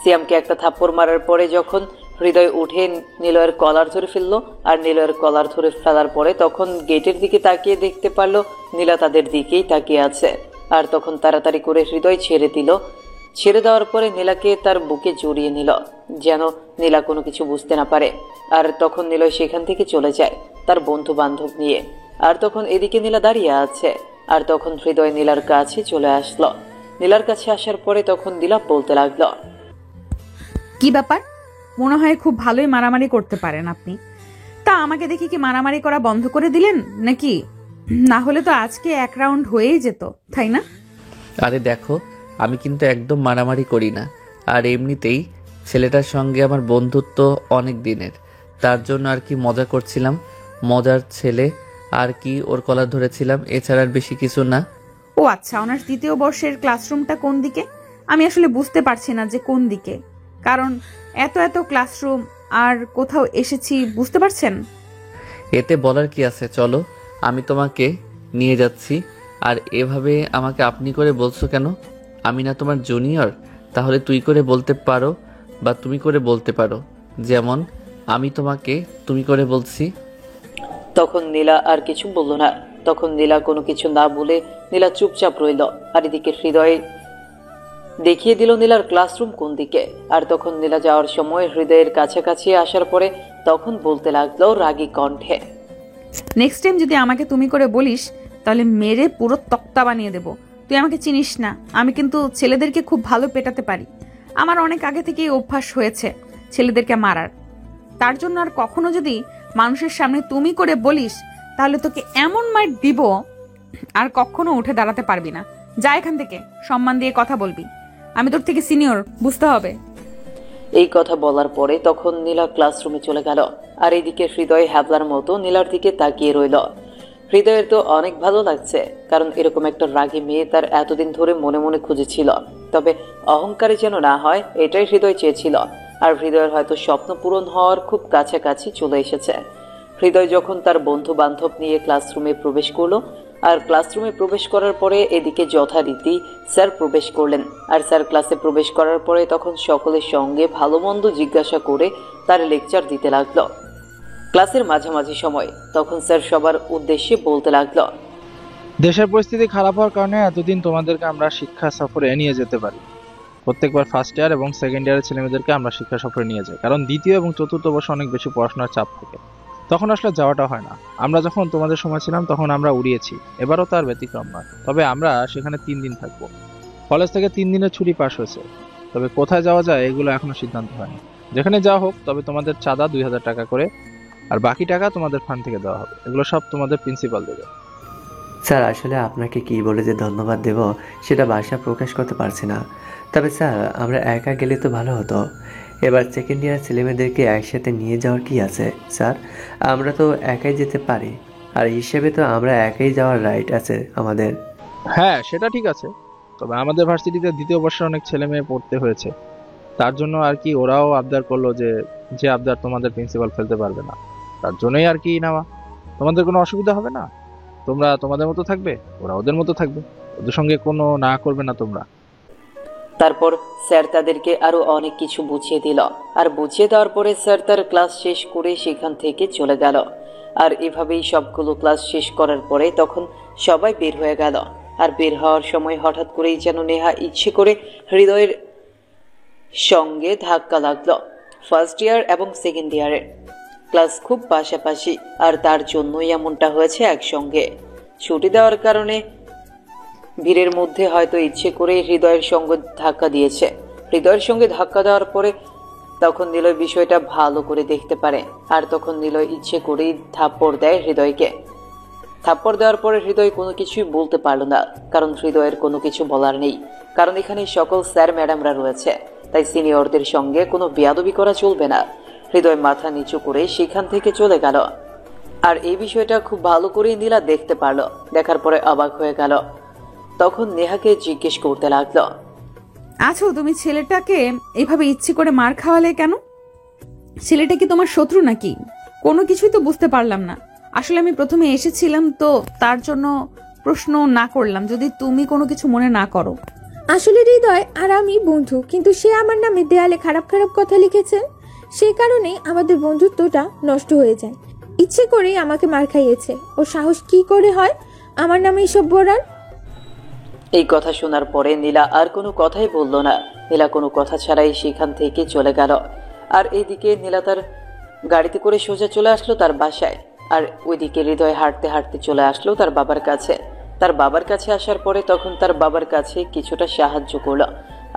[SPEAKER 5] সিয়ামকে একটা থাপ্পড় মারার পরে যখন হৃদয় উঠে নিলয়ের কলার ধরে ফেললো, আর নিলয়ের কলার ধরে ফেলার পরে তখন গেটের দিকে তাকিয়ে দেখতে পারলো নীলা তাদের দিকেই তাকিয়ে আছে। আর তখন তাড়াতাড়ি করে হৃদয় ছেড়ে দিল। ছেড়ে দেওয়ার পরে নীলাকে তার বুকে জড়িয়ে নিল, যেন নীলা কোনো কিছু বুঝতে না পারে। আর তখন নিলয় সেখান থেকে চলে যায় তার বন্ধু বান্ধব নিয়ে। আর তখন এদিকে নীলা দাঁড়িয়ে আছে। আর তখন হৃদয় নীলার কাছে চলে আসলো। নীলার কাছে আসার পরে তখন নীলা বলতে লাগলো,
[SPEAKER 2] কি ব্যাপার? মনে হয় খুব ভালোই মারামারি করতে পারেন আপনি। তা আমাকে দেখি কি মারামারি করা বন্ধ করে দিলেন নাকি? না হলে তো আজকে এক রাউন্ড হয়েই যেত, তাই না?
[SPEAKER 1] আরে দেখো, আমি কিন্তু একদম মারামারি করি না। আর এমনিতেই ছেলেটার সঙ্গে আমার বন্ধুত্ব অনেক দিনের, তার জন্য আর কি মজা করছিলাম। মজার ছেলে আর কি, ওর কলার ধরেছিলাম, এছাড়া আর বেশি কিছু না।
[SPEAKER 2] ও আচ্ছা, অনার্স দ্বিতীয় বর্ষের ক্লাসরুমটা কোন দিকে? আমি আসলে বুঝতে পারছি না যে কোন দিকে, কারণ এত এত ক্লাসরুম আর কোথাও এসেছি, বুঝতে পারছেন?
[SPEAKER 1] এতে বলার কি আছে, চলো আমি তোমাকে নিয়ে যাচ্ছি। আর এভাবে আমাকে আপনি করে বলছো কেন? আমি না তোমার জুনিয়র? তাহলে তুই করে বলতে পারো বা তুমি করে বলতে পারো, যেমন আমি তোমাকে তুমি করে বলছি।
[SPEAKER 5] তখন নীলা আর কিছু বলল না। তখন নীলা কোনো কিছু না বলে নীলা চুপচাপ রইল। আর এদিকে হৃদয় দেখিয়ে দিল নীলার ক্লাসরুম কোন দিকে। আর তখন নীলা যাওয়ার সময় হৃদয়ের কাছাকাছি আসার পরে তখন বলতে লাগলো রাগী কণ্ঠে,
[SPEAKER 2] নেক্সট টাইম যদি আমাকে তুমি করে বলিস, তাহলে মেরে পুরো তক্তা বানিয়ে দেব। তুই আমাকে চিনিস না, আমি কিন্তু ছেলেদেরকে খুব ভালো পেটাতে পারি। আমার অনেক আগে থেকেই অভ্যাস হয়েছে ছেলেদেরকে মারার। তার জন্য আর কখনো যদি মানুষের সামনে তুমি করে বলিস তাহলে তোকে এমন মাইর দিব আর কখনো উঠে দাঁড়াতে পারবি না। যা এখান থেকে, সম্মান দিয়ে কথা বলবি। আমি তোর থেকে সিনিয়র, বুঝতে হবে।
[SPEAKER 5] এই কথা বলার পরে তখন নীলা ক্লাসরুমে চলে গেল। আর এদিকে হৃদয় হ্যাবলার মতো নীলার দিকে তাকিয়ে রইল। হৃদয়ের তো অনেক ভালো লাগছে, কারণ এরকম একটা রাগী মেয়ে তার এতদিন ধরে মনে মনে খুঁজেছিল। তবে অহংকারী যেন না হয়, এটাই হৃদয় চেয়েছিল। আর হৃদয়ের হয়তো স্বপ্ন পূরণ হওয়ার খুব কাছাকাছি চলে এসেছে। হৃদয় যখন তার বন্ধু বান্ধব নিয়ে ক্লাসরুমে প্রবেশ করলো, আর ক্লাসরুমে প্রবেশ করার পরে এদিকে যথারীতি স্যার প্রবেশ করলেন। আর স্যার ক্লাসে প্রবেশ করার পরে তখন সকলের সঙ্গে ভালো মন্দ জিজ্ঞাসা করে তার লেকচার দিতে লাগলো। ক্লাসের মাঝামাঝি সময় তখন স্যার সবার উদ্দেশ্যে বলতে লাগলো,
[SPEAKER 8] দেশের পরিস্থিতি খারাপ হওয়ার কারণে এতদিন তোমাদেরকে আমরা শিক্ষা সফরে নিয়ে যেতে পারি। প্রত্যেকবার ফার্স্ট ইয়ার এবং সেকেন্ড ইয়ারের ছেলেমেয়েদেরকে আমরা শিক্ষা সফরে নিয়ে যাই, কারণ দ্বিতীয় এবং চতুর্থ বর্ষে অনেক বেশি পড়াশোনার চাপ থাকে। তখন আসলে যাওয়াটা হয় না। আমরা যখন তোমাদের সময় ছিলাম তখন আমরা উড়িয়েছি, এবারও তার ব্যতিক্রম নয়। তবে আমরা সেখানে 3 দিন থাকবো। কলেজ থেকে 3 দিনের ছুটি পাস হয়েছে, তবে কোথায় যাওয়া যায় এগুলো এখনো সিদ্ধান্ত হয়নি। যেখানে যাওয়া হোক, তবে তোমাদের চাঁদা 2000 টাকা করে, আর বাকি টাকা তোমাদের ফান্ড থেকে দেওয়া হবে। এগুলো সব তোমাদের প্রিন্সিপাল দেবে।
[SPEAKER 4] স্যার আসলে আপনাকে কি বলে যে ধন্যবাদ দেব সেটা ভাষা প্রকাশ করতে পারছি না। তবে স্যার আমরা একা গেলে তো ভালো হতো। এবার সেকেন্ড ইয়ার ছেলেমেয়েদেরকে একসাথে নিয়ে যাওয়ার কি আছে স্যার? আমরা তো একাই যেতে পারি, আর হিসেবে তো আমরা একাই যাওয়ার রাইট আছে আমাদের।
[SPEAKER 8] হ্যাঁ, সেটা ঠিক আছে, তবে আমাদের ভার্সিটিতে দ্বিতীয় বর্ষে অনেক ছেলে মেয়ে পড়তে হয়েছে। তার জন্য আর কি ওরাও আবদার করলো যে আবদার তোমাদের প্রিন্সিপাল ফেলতে পারবে না, তার জন্যই আর কি নেওয়া। তোমাদের কোনো অসুবিধা হবে না, তোমরা তোমাদের মতো থাকবে, ওরা ওদের মতো থাকবে, ওদের সঙ্গে কোনো না করবে না তোমরা।
[SPEAKER 5] তারপর স্যার তাদেরকে আরো অনেক কিছু বুঝিয়ে দিল। আর বুঝিয়ে দেওয়ার পরে স্যার তার ক্লাস শেষ করে সেখান থেকে চলে গেল। আর এভাবেই সবগুলো ক্লাস শেষ করার পরে তখন সবাই বের হয়ে গেল। আর বের হওয়ার সময় হঠাৎ করেই যেন নেহা ইচ্ছে করে হৃদয়ের সঙ্গে ধাক্কা লাগলো। ফার্স্ট ইয়ার এবং সেকেন্ড ইয়ারের ক্লাস খুব পাশাপাশি, আর তার জন্যই এমনটা হয়েছে একসঙ্গে। ছুটি দেওয়ার কারণে ভিড়ের মধ্যে হয়তো ইচ্ছে করে হৃদয়ের সঙ্গে ধাক্কা দিয়েছে। হৃদয়ের সঙ্গে ধাক্কা দেওয়ার পরে তখন নিলয় বিষয়টা ভালো করে দেখতে পারে। আর তখন নিলয় ইচ্ছে করেই থাপ্পড় দেয় হৃদয়কে। থাপ্পড় দেওয়ার পরে হৃদয় কোনো কিছুই বলতে পারলো না, কারণ হৃদয়ের কোনো কিছু বলার নেই। কারণ এখানে সকল স্যার ম্যাডামরা রয়েছে, তাই সিনিয়রদের সঙ্গে কোনো বেয়াদবি করা চলবে না। হৃদয় মাথা নিচু করে সেখান থেকে চলে গেল। আর এই বিষয়টা খুব ভালো করেই নীলা দেখতে পারলো। দেখার পরে অবাক হয়ে গেল। তখন নেহাকে জিজ্ঞেস করতে লাগলো,
[SPEAKER 2] আছো তুমি ছেলেটাকে এভাবে ইচ্ছে করে মার খাওয়ালে কেন? ছেলেটা কি তোমার শত্রু নাকি? কোনো কিছুই তো বুঝতে পারলাম না। আসলে আমি প্রথমে এসেছিলাম তো তার জন্য প্রশ্ন না করলাম, যদি তুমি কোনো কিছু মনে না করো।
[SPEAKER 3] আসলে হৃদয় আর আমি বন্ধু, কিন্তু সে আমার নামে দেয়ালে খারাপ খারাপ কথা লিখেছেন। সেই কারণে আমাদের বন্ধুত্বটা নষ্ট হয়ে যায়। ইচ্ছে করেই আমাকে মার খাইয়েছে। ও সাহস কি করে হয় আমার নামে এসব বলার?
[SPEAKER 5] এই কথা শোনার পরে নীলা আর কোনো কথাই বলল না। নীলা কোনো কথা ছাড়াই সেখান থেকে চলে গেল। আর এইদিকে নীলা তার গাড়িতে করে সোজা চলে আসলো তার বাসায়। আর ওইদিকে হৃদয় হাঁটতে হাঁটতে চলে আসলো তার বাবার কাছে। তার বাবার কাছে আসার পরে তখন তার বাবার কাছে কিছুটা সাহায্য করলো।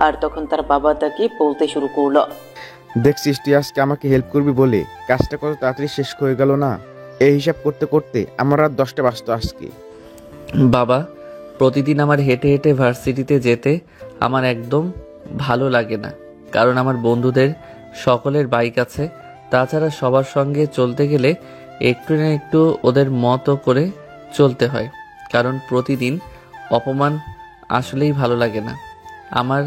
[SPEAKER 5] আর তখন তার বাবা তাকে বলতে শুরু করলো,
[SPEAKER 7] দেখছিস তুই আজকে আমাকে হেল্প করবি বলে কাজটা কত তাড়াতাড়ি শেষ হয়ে গেল না? এই হিসাব করতে করতে আমার রাত 10টা বাজতো আজকে।
[SPEAKER 1] বাবা, প্রতিদিন আমার হেঁটে হেঁটে ভার্সিটিতে যেতে আমার একদম ভালো লাগে না, কারণ আমার বন্ধুদের সকলের বাইক আছে। তাছাড়া সবার সঙ্গে চলতে গেলে একটু না একটু ওদের মতো করে চলতে হয়, কারণ প্রতিদিন অপমান আসলেই ভালো লাগে না আমার।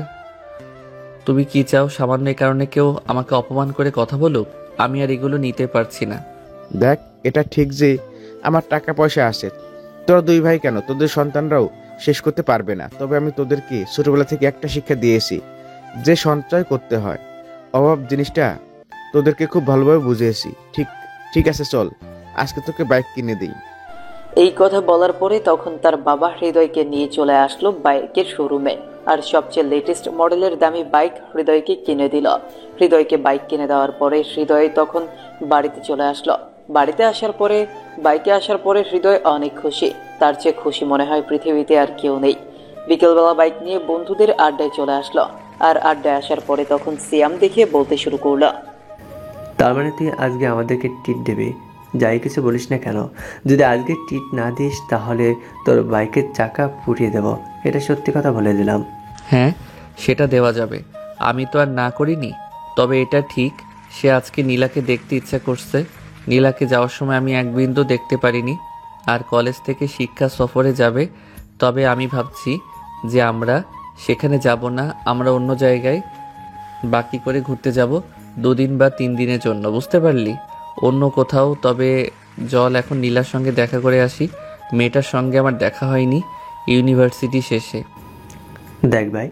[SPEAKER 1] তুমি কি চাও সামান্য কারণে কেউ আমাকে অপমান করে কথা বলুক? আমি আর এগুলো নিতে পারছি না।
[SPEAKER 7] দেখ, এটা ঠিক যে আমার টাকা পয়সা আছে, তোরা 2 ভাই কেন তোদের সন্তানরাও শেষ করতে পারবে না। তবে আমি তোদেরকে ছোটবেলা থেকে একটা শিক্ষা দিয়েছি যে সঞ্চয় করতে হয়। অভাব জিনিসটা তোদেরকে খুব ভালোভাবে বুঝিয়েছি। ঠিক আছে, চল আজকে তোকে বাইক কিনে দিই।
[SPEAKER 5] এই কথা বলার পরে তখন তার বাবা হৃদয়কে নিয়ে চলে আসলো বাইকের শোরুমে। আর সবচেয়ে লেটেস্ট মডেলের দামি বাইক হৃদয়কে কিনে দিল। হৃদয়কে বাইক কিনে দেওয়ার পরে হৃদয় তখন বাড়িতে চলে আসলো। বাড়িতে আসার পরে বাইকে আসার পরে হৃদয় অনেক খুশি। তার চেয়ে খুশি মনে হয় পৃথিবীতে আর কেউ নেই। বিকেলবেলা বাইক নিয়ে বন্ধুদের আড্ডায় চলে আসলো। আর আড্ডায় আসার পরে তখন সিয়াম দেখিয়ে বলতে শুরু করলো,
[SPEAKER 4] তার মানে তুই আজকে আমাদেরকে ট্রিট দেবে, যাই কিছু বলিস না কেন। যদি আজকে ট্রিট না দিস তাহলে তোর বাইকের চাকা ফুটিয়ে দেব, এটা সত্যি কথা বলে দিলাম।
[SPEAKER 1] হ্যাঁ, সেটা দেওয়া যাবে, আমি তো আর না করিনি। তবে এটা ঠিক, সে আজকে নীলাকে দেখতে ইচ্ছা করছে। নীলাকে যাওয়ার সময় আমি এক বিন্দু দেখতে পারিনি। আর কলেজ থেকে শিক্ষা সফরে যাবে, তবে আমি ভাবছি যে আমরা সেখানে যাব না, আমরা অন্য জায়গায় বাকি করে ঘুরতে যাব 2 দিন বা 3 দিনের জন্য, বুঝতে পারলি? অন্য কোথাও। তবে জল এখন নীলার সঙ্গে দেখা করে আসি। মেয়েটার সঙ্গে আমার দেখা হয়নি ইউনিভার্সিটি শেষে।
[SPEAKER 4] দেখ ভাই,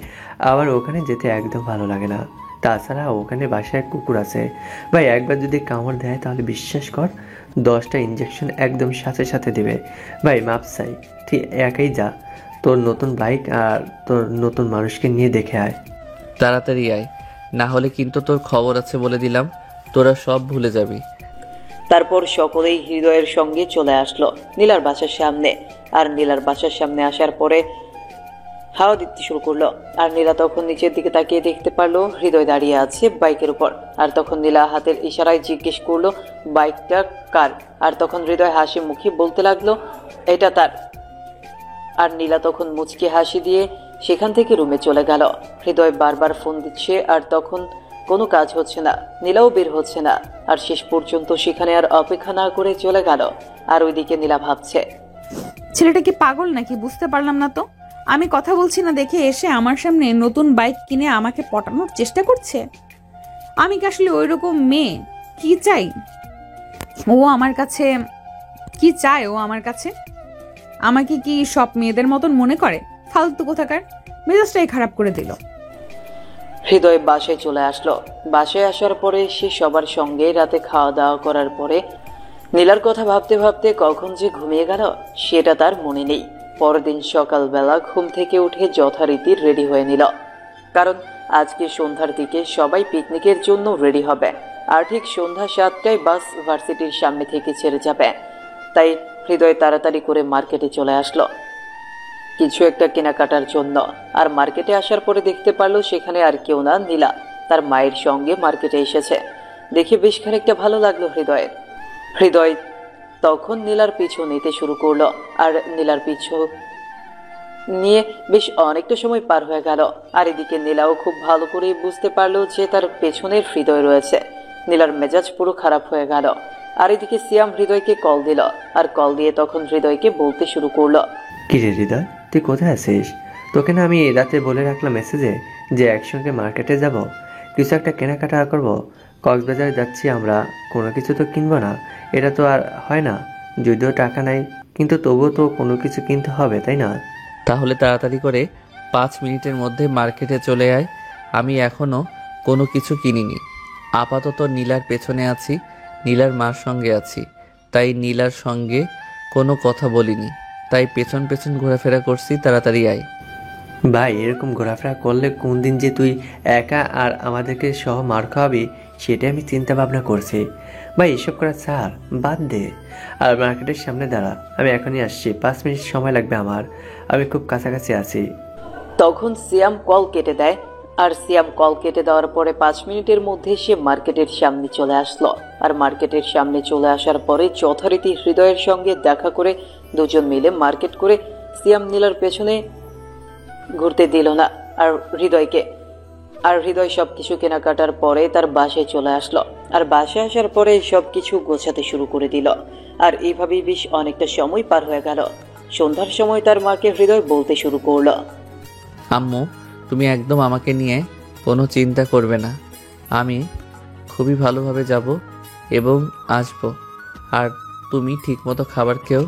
[SPEAKER 4] আমার ওখানে যেতে একদম ভালো লাগে না। তাছাড়া ওখানে বাসায় কুকুর আছে ভাই, একবার যদি কামড় দেয় তাহলে বিশ্বাস কর 10টা ইঞ্জেকশন একদম সাথে সাথে দেবে। ভাই মাপ চাই, তুই একাই যা, তোর নতুন বাইক আর তোর নতুন মানুষকে নিয়ে দেখে আয়।
[SPEAKER 1] তাড়াতাড়ি আয়, না হলে কিন্তু তোর খবর আছে বলে দিলাম, তোরা সব ভুলে যাবি।
[SPEAKER 5] তারপর সকলেই হৃদয়ের সঙ্গে চলে আসলো নীলার বাসার সামনে। আর নীলার বাসার সামনে আসার পরে হাওয়া দিতে শুরু করলো। আর নীলা তখন নিচের দিকে তাকিয়ে দেখতে পারলো হৃদয় দাঁড়িয়ে আছে বাইকের উপর। আর তখন নীলা হাতের ইশারায় জিজ্ঞেস করলো বাইকটা কার। আর তখন হৃদয় হাসি মুখে বলতে লাগলো এটা তার। আর নীলা তখন মুচকি হাসি দিয়ে সেখান থেকে রুমে চলে গেল। হৃদয় বারবার ফোন দিচ্ছে আর তখন কোনো কাজ হচ্ছে না, নীলাও বের হচ্ছে না। আর শেষ পর্যন্ত সেখানে আর অপেক্ষা না করে চলে গেল। আর ওইদিকে নীলা ভাবছে,
[SPEAKER 2] ছেলেটা কি পাগল নাকি বুঝতে পারলাম না তো। আমি কথা বলছি না দেখে এসে আমার সামনে নতুন বাইক কিনে আমাকে পটানোর চেষ্টা করছে। আমি কি আসলে ওই রকম মেয়ে? কি চাই ও আমার কাছে? কি চায় ও আমার কাছে? আমাকে কি সব মেয়েদের মতন মনে করে? ফালতু কোথাকার, মেজাজটাই খারাপ করে দিল।
[SPEAKER 5] হৃদয় বাসায় চলে আসলো। বাসায় আসার পরে সে সবার সঙ্গে রাতে খাওয়া দাওয়া করার পরে নীলার কথা ভাবতে ভাবতে কখন যে ঘুমিয়ে গেল সেটা তার মনে নেই। পরদিন সকালবেলা ঘুম থেকে উঠে যথারীতি রেডি হয়ে নিল, কারণ আজকে সন্ধ্যার দিকে সবাই পিকনিকের জন্য রেডি হবে। আর ঠিক সন্ধ্যা 7টায় বাস ভার্সিটির সামনে থেকে ছেড়ে যাবে। তাই হৃদয় তাড়াতাড়ি করে মার্কেটে চলে আসলো কিছু একটা কেনাকাটার জন্য। আর মার্কেটে আসার পরে দেখতে পারলো সেখানে আর কেউ না, নীলা তার মায়ের সঙ্গে মার্কেটে এসেছে। দেখে বেশ খানিকটা ভালো লাগলো হৃদয়ের। হৃদয় তখন নীলার পিছু নিতে শুরু করলো। আর নীলার পিছু নিয়ে বেশ অনেকটা সময় পার হয়ে গেল। আর এদিকে নীলাও খুব ভালো করে বুঝতে পারলো যে তার পেছনের হৃদয় রয়েছে। নীলার মেজাজ পুরো খারাপ হয়ে গেল। আর এদিকে সিয়াম হৃদয়কে কল দিল। আর কল দিয়ে তখন হৃদয়কে বলতে শুরু করলো,
[SPEAKER 4] কিরে হৃদয়, তুই কোথায় আছিস? তোকে না আমি রাতে বলে রাখলাম মেসেজে যে একসঙ্গে মার্কেটে যাব, কিছু একটা কেনাকাটা করব। কক্সবাজারে যাচ্ছি আমরা, কোনো কিছু তো কিনবো না, এটা তো আর হয় না। যদিও টাকা নাই, কিন্তু তবুও তো কোনো কিছু কিনতে হবে, তাই না?
[SPEAKER 1] তাহলে তাড়াতাড়ি করে 5 মিনিটের মধ্যে মার্কেটে চলে আয়। আমি এখনো কোনো কিছু কিনিনি, আপাতত নীলার পেছনে আছি, নীলার মার সঙ্গে আছি, তাই নীলার সঙ্গে কোনো কথা বলিনি, তাই পেছন পেছন ঘোরাফেরা করছি। তাড়াতাড়ি আয়।
[SPEAKER 4] ভাই এরকম ঘোরাফেরা করলে কোন দিন যে তুই একা আর আমাদেরকে সহ মার খাওয়াবি সেটাই আমি চিন্তা ভাবনা করছি। ভাই এসব করা ছাড়, বাদ দে। আর মার্কেটের সামনে দাঁড়া, আমি এখনই আসছি, 5 মিনিট সময় লাগবে আমার, আমি খুব কাছাকাছি আছি।
[SPEAKER 5] তখন সিয়াম কল কেটে দেয়। আর সিয়াম কল কেটে দেওয়ার পরে 5 মিনিটের মধ্যে সে মার্কেটের সামনে চলে আসলো। আর মার্কেটের সামনে চলে আসার পরে যথারীতি হৃদয়ের সঙ্গে দেখা করে দুজন মিলে মার্কেট করে সিয়াম নীলার পেছনে ঘুরতে দিল না আর হৃদয়কে। আর হৃদয় সবকিছু কেনাকাটার পরে তার বাসায় চলে আসলো। আর বাসায় আসার পরে সবকিছু গোছাতে শুরু করে দিল। আর এইভাবেই বেশ অনেকটা সময় পার হয়ে গেল। সন্ধ্যার সময় তার মাকে হৃদয় বলতে শুরু করলো,
[SPEAKER 1] আম্মু, তুমি একদম আমাকে নিয়ে কোনো চিন্তা করবে না, আমি খুবই ভালোভাবে যাব এবং আসব। আর তুমি ঠিকমতো খাবার খেও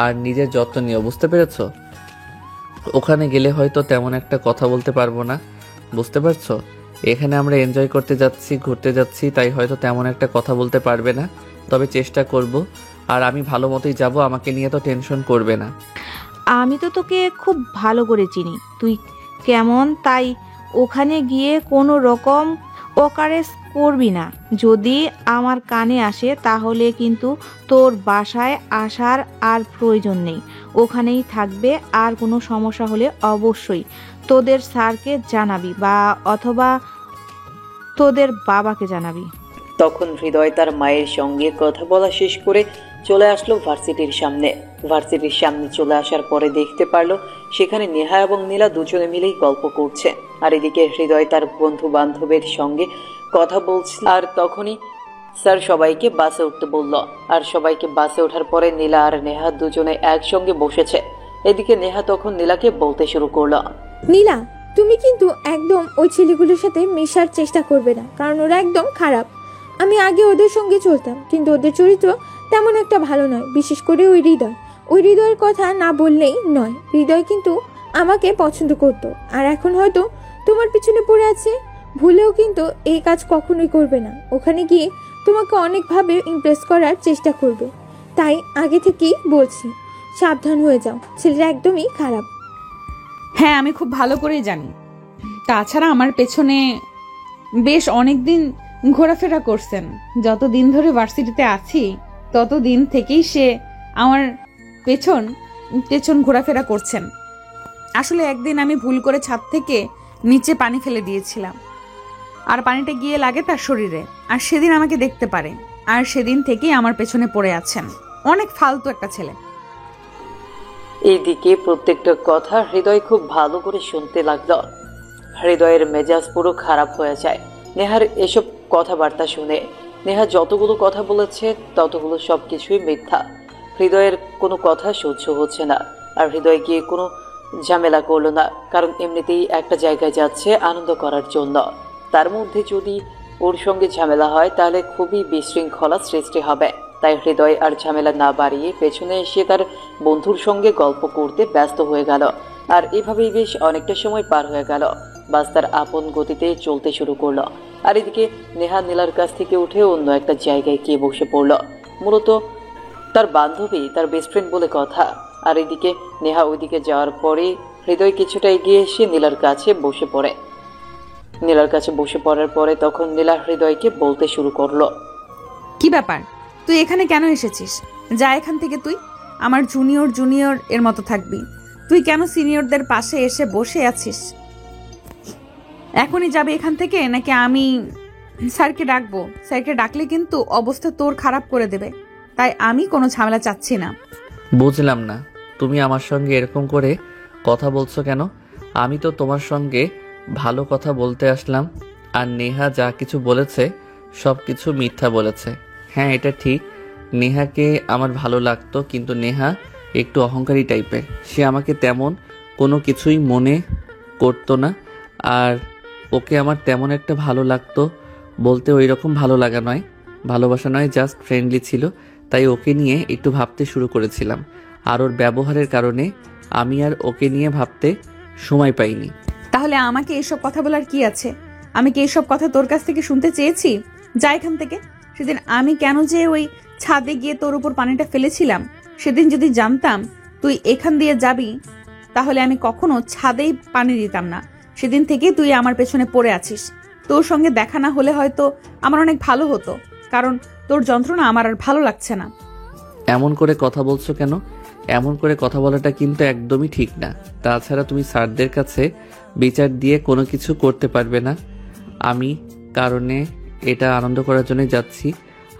[SPEAKER 1] আর নিজের যত্ন নিও, বুঝতে পেরেছ? ওখানে গেলে হয়তো তেমন একটা কথা বলতে পারবো না, বুঝতে পারছো? এখানে আমরা এনজয় করতে যাচ্ছি, ঘুরতে যাচ্ছি, তাই হয়তো তেমন একটা কথা বলতে পারবে না, তবে চেষ্টা করব। আর আমি ভালো মতোই যাব, আমাকে নিয়ে তো টেনশন করবে না।
[SPEAKER 6] আমি তো তোকে খুব ভালো করে চিনি, তুই কেমন, তাই ওখানে গিয়ে কোনো রকম ওকারেস করবি না। যদি আমার কানে আসে তাহলে কিন্তু তোর বাসায় আসার আর প্রয়োজন নেই, ওখানেই থাকবে। আর কোনো সমস্যা হলে অবশ্যই তোদের স্যারকে জানাবি বা অথবা তোদের বাবাকে জানাবি।
[SPEAKER 5] তখন হৃদয় তার মায়ের সঙ্গে কথা বলা শেষ করে চলে আসলো ভার্সিটির সামনে। ভার্সিটির সামনে চলে আসার পরে দেখতে পারলো সেখানে নেহা এবং নীলা দুজনে মিলেই গল্প করছে, আর এদিকে হৃদয় তার বন্ধু বান্ধবের সঙ্গে কথা বলছে। আর তখনই স্যার সবাইকে বাসে উঠতে বলল, আর সবাইকে বাসে ওঠার পরে নীলা আর নেহা দুজনে একসঙ্গে বসেছে। এদিকে নেহা তখন নীলাকে বলতে শুরু করলো,
[SPEAKER 3] নীলা, তুমি কিন্তু একদম ওই ছেলেগুলোর সাথে মেশার চেষ্টা করবে না, কারণ ওরা একদম খারাপ। আমি আগে ওদের সঙ্গে চলতাম, কিন্তু ওদের চরিত্র তেমন একটা ভালো নয়, বিশেষ করে ওই হৃদয়ের কথা না বললেই নয়। হৃদয় কিন্তু আমাকে পছন্দ করতো, আর এখন হয়তো তোমার পিছনে পড়ে আছে। ভুলেও কিন্তু এই কাজ কখনোই করবে না। ওখানে গিয়ে তোমাকে অনেকভাবে ইমপ্রেস করার চেষ্টা করবে। তাই আগে থেকেই বলছি, সাবধান হয়ে যাও, ছেলেরা একদমই খারাপ।
[SPEAKER 2] হ্যাঁ, আমি খুব ভালো করেই জানি। তাছাড়া আমার পেছনে বেশ অনেক দিন ঘোরাফেরা করছেন। যতদিন ধরে ভার্সিটিতে আছি ততদিন থেকেই সে আমার পেছন পেছন ঘোরাফেরা করছেন। আসলে একদিন আমি ভুল করে ছাদ থেকে নিচে পানি ফেলে দিয়েছিলাম, আর পানিটা গিয়ে লাগে তার শরীরে, আর সেদিন আমাকে দেখতে পারে, আর সেদিন থেকেই আমার পেছনে পড়ে আছেন। অনেক ফালতু একটা ছেলে।
[SPEAKER 5] এইদিকে প্রত্যেকটা কথা হৃদয় খুব ভালো করে শুনতে লাগলো। হৃদয়ের মেজাজ পুরো খারাপ হয়ে যায় নেহার এসব কথাবার্তা শুনে। নেহা যতগুলো কথা বলেছে ততগুলো সবকিছুই মিথ্যা। হৃদয়ের কোনো কথা সহ্য হচ্ছে না, আর হৃদয় গিয়ে কোনো ঝামেলা করলো না, কারণ এমনিতেই একটা জায়গায় যাচ্ছে আনন্দ করার জন্য। তার মধ্যে যদি ওর সঙ্গে ঝামেলা হয় তাহলে খুবই বিশৃঙ্খলা সৃষ্টি হবে। তাই হৃদয় আর ঝামেলা না বাড়িয়ে পেছনে এসে তার বন্ধুর সঙ্গে গল্প করতে ব্যস্ত হয়ে গেল। আর এভাবেই বেশ অনেকটা সময় পার হয়ে গেল। বাস তার আপন গতিতে চলতে শুরু করলো। আর এদিকে নেহা নীলার কাছ থেকে উঠে অন্য একটা জায়গায় গিয়ে বসে পড়ল। মূলত তার বান্ধবী, তার বেস্ট ফ্রেন্ড বলে কথা। আর এদিকে নেহা ওইদিকে যাওয়ার পরে হৃদয় কিছুটা এগিয়ে এসে নীলার কাছে বসে পড়ে। নীলার কাছে বসে পড়ার পরে তখন নীলা হৃদয়কে বলতে শুরু করলো,
[SPEAKER 2] কি ব্যাপার, তুই এখানে কেন এসেছিস? যা এখান থেকে। তুই আমার জুনিয়র এর মতো থাকবি। তুই কেন সিনিয়রদের পাশে এসে বসে আছিস? এখনই যাবে এখান থেকে, নাকি আমি স্যারকে ডাকবো? স্যারকে ডাকলে কিন্তু অবস্থা তোর খারাপ করে দেবে। তাই আমি কোনো ঝামেলা চাচ্ছি না।
[SPEAKER 1] বুঝলাম না, তুমি আমার সঙ্গে এরকম করে কথা বলছো কেন? আমি তো তোমার সঙ্গে ভালো কথা বলতে আসলাম, আর নেহা যা কিছু বলেছে সব কিছু মিথ্যা বলেছে। হ্যাঁ, এটা ঠিক, নেহাকে আমার ভালো লাগতো, কিন্তু নেহা একটু অহংকারী টাইপের। সে আমাকে তেমন কোনো কিছুই মনে করতো না, আর ওকে আমার তেমন একটা ভালো লাগতো বলতে ওই রকম ভালো লাগা নয়, ভালোবাসা নয়, জাস্ট ফ্রেন্ডলি ছিল। তাই ওকে নিয়ে একটু ভাবতে শুরু করেছিলাম, আর ওর ব্যবহারের কারণে আমি আর ওকে নিয়ে ভাবতে সময় পাইনি।
[SPEAKER 2] তাহলে আমাকে এইসব কথা বলার কি আছে? আমি কি এইসব কথা তোর কাছ থেকে শুনতে চেয়েছি? যা এখান থেকে। সেদিন আমি কেন যে ওই ছাদে গিয়ে তোর উপর পানিটা ফেলেছিলাম, সেদিন যদি জানতাম তুই এখান দিয়ে যাবি তাহলে আমি কখনো ছাদেই পানি দিতাম না। সেদিন থেকে তুই আমার পেছনে পড়ে আছিস। তোর সঙ্গে দেখা না হলে হয়তো আমার অনেক ভালো হতো, কারণ তোর যন্ত্রণা আমার আর ভালো লাগছে না।
[SPEAKER 1] এমন করে কথা বলছো কেন? এমন করে কথা বলাটা কিন্তু একদমই ঠিক না। তাছাড়া তুমি স্যারদের কাছে বিচার দিয়ে কোনো কিছু করতে পারবে না। আমি কারণে এটা আনন্দ করার জন্য যাচ্ছি,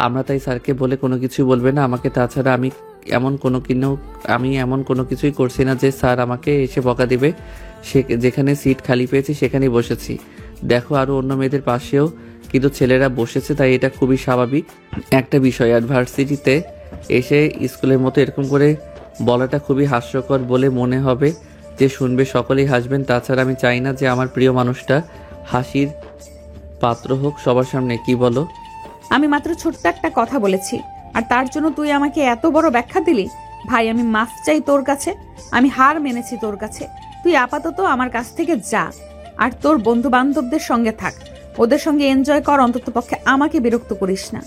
[SPEAKER 1] আমরা তাই স্যারকে বলে কোনো কিছু বলবে না আমাকে। তাছাড়া আমি এমন কোনো কিছুই করছি না যে স্যার আমাকে এসে বকা দিবে। যেখানে সিট খালি পেয়েছি সেখানেই বসেছি। দেখো, আরও অন্য মেয়েদের পাশেও কিন্তু ছেলেরা বসেছে, তাই এটা খুবই স্বাভাবিক একটা বিষয়। আর ভার্সিটিতে এসে স্কুলের মতো এরকম করে বলাটা খুবই হাস্যকর বলে মনে হবে, যে শুনবে সকলেই হাসবেন। তাছাড়া আমি চাই না যে আমার প্রিয় মানুষটা হাসির পাত্র হোক সবার সামনে। কি বলো?
[SPEAKER 2] আমি মাত্র ছোট্ট একটা কথা বলেছি, আর তার জন্য তুই আমাকে এত বড় ব্যাখ্যা দিলি? ভাই, আমি মাফ চাই তোর কাছে। আমি হার মেনেছি তোর কাছে। তুই আপাতত আমার কাছ থেকে যা, আর তোর বন্ধু বান্ধবদের সঙ্গে থাক, ওদের সঙ্গে এনজয় কর। অন্তত পক্ষে আমাকে বিরক্ত করিস না,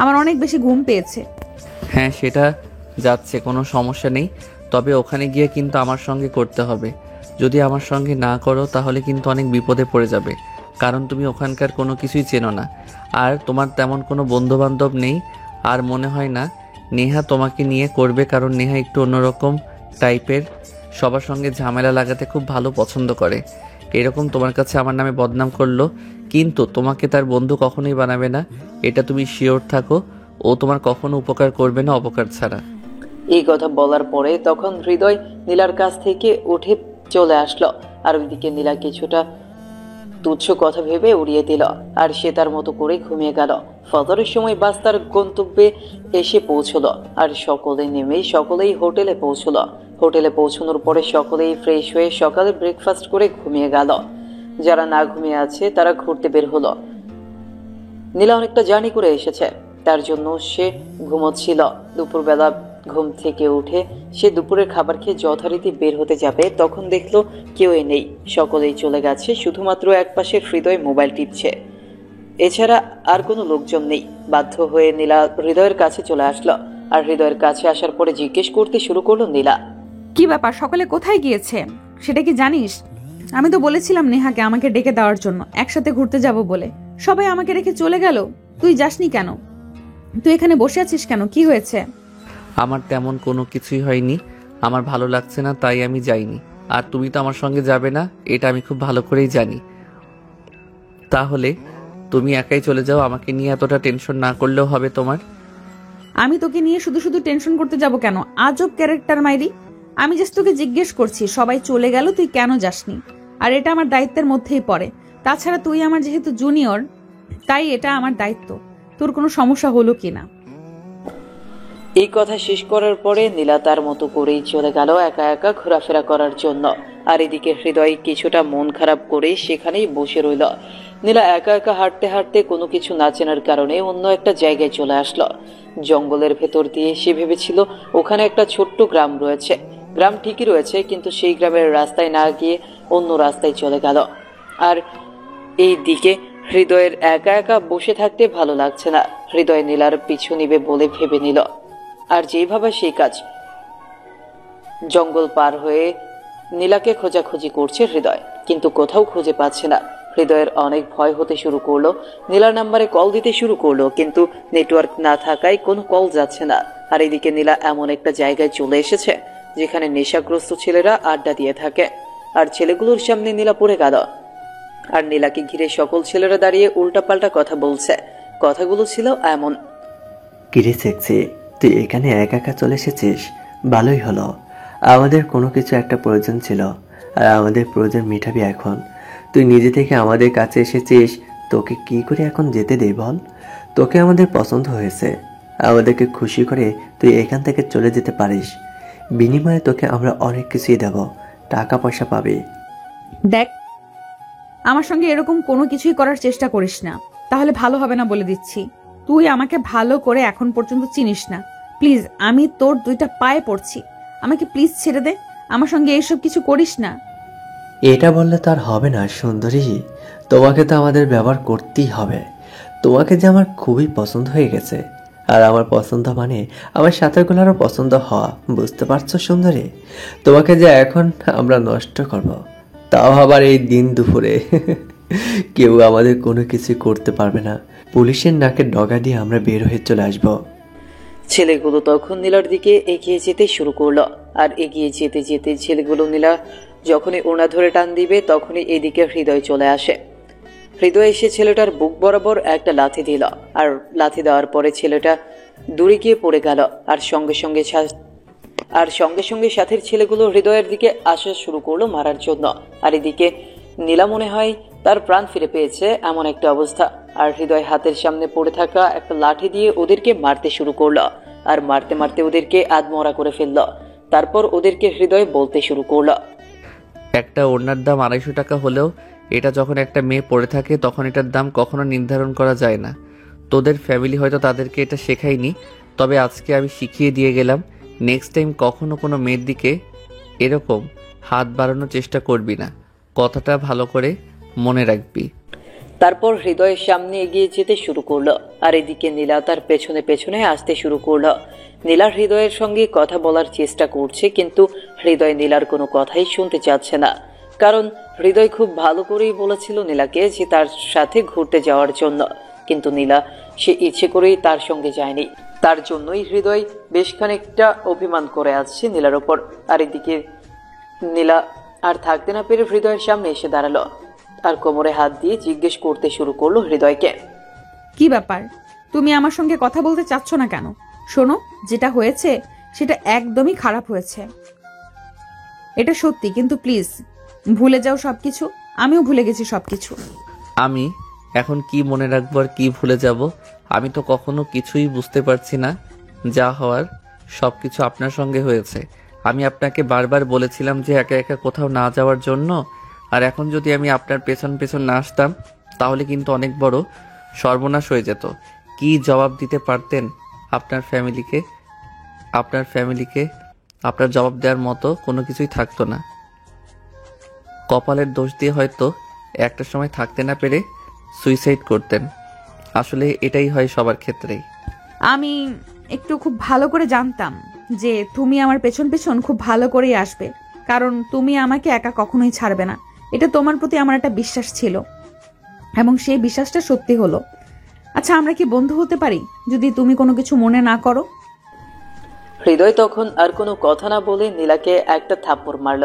[SPEAKER 2] আমার অনেক বেশি ঘুম পেয়েছে।
[SPEAKER 1] হ্যাঁ, সেটা যাচ্ছে, কোনো সমস্যা নেই। তবে ওখানে গিয়ে কিন্তু আমার সঙ্গে করতে হবে। যদি আমার সঙ্গে না করো তাহলে কিন্তু অনেক বিপদে পড়ে যাবে, কারণ তুমি ওখানকার কোনো কিছুই চেনো না, আর তোমার তেমন কোনো বন্ধু বান্ধব নেই। আর মনে হয় না নেহা তোমাকে নিয়ে করবে, কারণ নেহা একটু অন্যরকম টাইপের। সবার সঙ্গে ঝামেলা লাগাতে খুব ভালো পছন্দ করে। এরকম তোমার কাছে আমার নামে বদনাম করলো, কিন্তু তোমাকে তার বন্ধু কখনোই বানাবে না, এটা তুমি শিওর থাকো। ও তোমার কখনো উপকার করবে না অপকার ছাড়া।
[SPEAKER 5] এই কথা বলার পরে তখন হৃদয় নীলার কাছ থেকে উঠে চলে আসলো। আর ওইদিকে নীলা কিছুটা তুচ্ছ কথা ভেবে উড়িয়ে দিল, আর সে তার মতো করে ঘুমিয়ে গেল। ফজরের সময় বাস তার গন্তব্যে এসে পৌঁছলো, আর সকলেই হোটেলে পৌঁছলো। হোটেলে পৌঁছানোর পরে সকলেই ফ্রেশ হয়ে সকালে ব্রেকফাস্ট করে ঘুমিয়ে গেল। যারা না ঘুমিয়ে আছে তারা ঘুরতে বের হলো। নীলা অনেকটা জার্নি করে এসেছে, তার জন্য সে ঘুমোচ্ছিল। দুপুরবেলা ঘুম থেকে উঠে সে দুপুরের খাবার খেয়ে যথারীতি বের হতে যাবে, তখন দেখলো কেউই নেই, সকলেই চলে গেছে। শুধুমাত্র একপাশে হৃদয় মোবাইল টিপছে, এছাড়া আর কোনো লোকজন নেই। বাধ্য হয়ে নীলা হৃদয়ের কাছে চলে আসলো, আর হৃদয়ের কাছে আসার পরে জিজ্ঞেস করতে শুরু করলো নীলা,
[SPEAKER 2] কি ব্যাপার, সকালে কোথায় গিয়েছে সেটা কি জানিস? আমি তো বলেছিলাম নেহাকে আমাকে ডেকে দেওয়ার জন্য, একসাথে ঘুরতে যাব বলে। সবাই আমাকে রেখে চলে গেল, তুই যাসনি কেন? তুই এখানে বসে আছিস কেন? কি হয়েছে?
[SPEAKER 1] আমার তেমন কোনো কিছুই হয়নি, আমার ভালো লাগছে না তাই আমি যাইনি। আর তুমি তো আমার সঙ্গে যাবে না, এটা আমি খুব ভালো করেই জানি। তাহলে তুমি একাই চলে যাও, আমাকে নিয়ে এতটা টেনশন না করলেও হবে তোমার।
[SPEAKER 2] আমি তোকে নিয়ে শুধু শুধু টেনশন করতে যাব কেন? আজব ক্যারেক্টার মাইরি। আমি জাস্ট তোকে জিজ্ঞেস করছি, সবাই চলে গেল, তুই কেন যাসনি? আর এটা আমার দায়িত্বের মধ্যেই পড়ে। তাছাড়া তুই আমার যেহেতু জুনিয়র, তাই এটা আমার দায়িত্ব। তোর কোনো সমস্যা হলো কিনা?
[SPEAKER 5] এই কথা শেষ করার পরে নীলা তার মতো করেই চলে গেল একা একা ঘোরাফেরা করার জন্য। আর এদিকে হৃদয় কিছুটা মন খারাপ করে সেখানেই বসে রইল। নীলা একা একা হাঁটতে হাঁটতে কোনো কিছু না চেনার কারণে অন্য একটা জায়গায় চলে আসলো। জঙ্গলের ভেতর দিয়ে সে ভেবেছিল ওখানে একটা ছোট্ট গ্রাম রয়েছে। গ্রাম ঠিকই রয়েছে, কিন্তু সেই গ্রামের রাস্তায় না গিয়ে অন্য রাস্তায় চলে গেল। আর এই দিকে হৃদয়ের একা একা বসে থাকতে ভালো লাগছে না। হৃদয় নীলার পিছু নিবে বলে ভেবে নিল, আর যেভাবে সেই কাজ। জঙ্গল পার হয়ে নীলাকে খোঁজাখুঁজি করছে হৃদয়, কিন্তু কোথাও খুঁজে পাচ্ছে না। হৃদয়ের অনেক ভয় হতে শুরু করলো। নীলার নাম্বারে কল দিতে শুরু করলো, কিন্তু নেটওয়ার্ক না থাকায় কোনো কল যাচ্ছে না। আর এদিকে নীলা এমন একটা জায়গায় চলে এসেছে যেখানে নেশাগ্রস্ত ছেলেরা আড্ডা দিয়ে থাকে। আর ছেলেগুলোর সামনে নীলা পড়ে গেল। আর নীলাকে ঘিরে সকল ছেলেরা দাঁড়িয়ে উল্টাপাল্টা কথা বলছে। কথাগুলো ছিল এমন,
[SPEAKER 4] কিরে সেক্সি, তুই এখানে একা একা চলে এসেছিস, ভালোই হলো। আমাদের কোনো কিছু একটা প্রয়োজন ছিল, আর আমাদের প্রয়োজন মিটাবি এখন। তুই নিজে থেকে আমাদের কাছে এসেছিস, তোকে কি করে এখন যেতে দেই বল? তোকে আমাদের পছন্দ হয়েছে, আমাদেরকে খুশি করে তুই এখান থেকে চলে যেতে পারিস। বিনিময়ে তোকে আমরা অনেক কিছুই দেব, টাকা পয়সা পাবি।
[SPEAKER 2] দেখ, আমার সঙ্গে এরকম কোনো কিছুই করার চেষ্টা করিস না, তাহলে ভালো হবে না বলে দিচ্ছি। তুই আমাকে ভালো করে এখন পর্যন্ত চিনিস না। প্লিজ, আমি তোর দুইটা পায়ে পড়ছি, আমাকে প্লিজ ছেড়ে দে। আমার সঙ্গে এইসব কিছু করিস না।
[SPEAKER 4] এটা বললে তো আর হবে না সুন্দরী, তোমাকে তো আমাদের ব্যবহার করতেই হবে। তোমাকে যে আমার খুবই পছন্দ হয়ে গেছে, আর আমার পছন্দ মানে আমার সাঁতারগুলোরও পছন্দ হওয়া, বুঝতে পারছো সুন্দরী? তোমাকে যে এখন আমরা নষ্ট করব, তাও আবার এই দিন দুপুরে। কেউ আমাদের কোনো কিছু করতে পারবে না। পুলিশের নাকে ডগা দিয়ে আমরা বের হয়ে চলে আসবো।
[SPEAKER 5] ছেলেগুলো তখন নীলার দিকে এগিয়ে যেতে শুরু করলো। আর এগিয়ে যেতে যেতে ছেলেগুলো নীলা যখনই ওড়না ধরে টান দিবে, তখনই এদিকে হৃদয় চলে আসে। হৃদয় এসে ছেলেটার বুক বরাবর একটা লাথি দিল। আর লাথি দেওয়ার পরে ছেলেটা দূরে গিয়ে পড়ে গেল। আর সঙ্গে সঙ্গে সাথের ছেলেগুলো হৃদয়ের দিকে আসা শুরু করলো মারার জন্য। আর এদিকে নীলা মনে হয় তার প্রাণ ফিরে পেয়েছে এমন একটা অবস্থা। আর হৃদয় হাতের সামনে পড়ে থাকা একটা লাঠি দিয়ে ওদেরকে মারতে শুরু করলো। আর মারতে মারতে ওদেরকে আধমরা করে ফেললো। তারপর ওদেরকে হৃদয় বলতে শুরু করলো,
[SPEAKER 1] একটা ওড়নার দাম 250 টাকা হলেও এটা যখন একটা মেয়ে পড়ে থাকে তখন এটার দাম কখনো নির্ধারণ করা যায় না। তোদের ফ্যামিলি হয়তো তাদেরকে এটা শেখায়নি, তবে আজকে আমি শিখিয়ে দিয়ে গেলাম। নেক্সট টাইম কখনো কোনো মেয়ের দিকে এরকম হাত বাড়ানোর চেষ্টা করবি না, কথাটা ভালো করে মনে রাখবি।
[SPEAKER 5] তারপর হৃদয়ের সামনে এগিয়ে যেতে শুরু করলো। আর এদিকে নীলা তার পেছনে পেছনে আসতে শুরু করলো। নীলা হৃদয়ের সঙ্গে কথা বলার চেষ্টা করছে, কিন্তু হৃদয় নীলার কোনো কথাই শুনতে চাচ্ছে না। কারণ হৃদয় খুব ভালো করেই বলেছিল নীলাকে যে তার সাথে ঘুরতে যাওয়ার জন্য, কিন্তু নীলা সে ইচ্ছে করেই তার সঙ্গে যায়নি। তার জন্যই হৃদয় বেশ খানিকটা অভিমান করে আসছে নীলার ওপর। আর এদিকে নীলা আর থাকতে না পেরে হৃদয়ের সামনে এসে দাঁড়ালো আর কোমরে হাত দিয়ে জিজ্ঞেস করতে শুরু করলো হৃদয়কে।
[SPEAKER 2] কি ব্যাপার, তুমি আমার সঙ্গে কথা বলতে চাচ্ছ না কেন? শোনো, যেটা হয়েছে সেটা একদমই খারাপ হয়েছে, এটা সত্যি, কিন্তু প্লিজ ভুলে যাও সবকিছু। আমিও ভুলে গেছি সবকিছু।
[SPEAKER 1] আমি এখন কি মনে রাখবো আর কি ভুলে যাব? আমি তো কখনো কিছুই বুঝতে পারছি না। যা হওয়ার সব কিছু আপনার সঙ্গে হয়েছে। আমি আপনাকে বারবার বলেছিলাম যে একা একা কোথাও না যাওয়ার জন্য, আর এখন যদি আমি আপনার পেছন পেছন না আসতাম তাহলে কিন্তু অনেক বড় সর্বনাশ হয়ে যেত। কি জবাব দিতে পারতেন আপনার ফ্যামিলিকে? আপনার জবাব দেওয়ার মতো কোনো কিছুই থাকতো না। কপালের দোষ দিয়ে হয়তো একটা সময় থাকতে না পেরে সুইসাইড করতেন। আসলে এটাই হয় সবার ক্ষেত্রেই।
[SPEAKER 2] আমি একটু খুব ভালো করে জানতাম যে তুমি আমার পেছন পেছন খুব ভালো করেই আসবে, কারণ তুমি আমাকে একা কখনোই ছাড়বে না। এটা তোমার প্রতি আমার একটা বিশ্বাস ছিল, এবং সেই বিশ্বাসটা সত্যি হলো। আচ্ছা, আমরা কি বন্ধু হতে পারি যদি তুমি কোনো কিছু মনে না করো?
[SPEAKER 5] হৃদয় তখন আর কোনো কথা না বলে নীলাকে একটা থাপ্পড় মারল।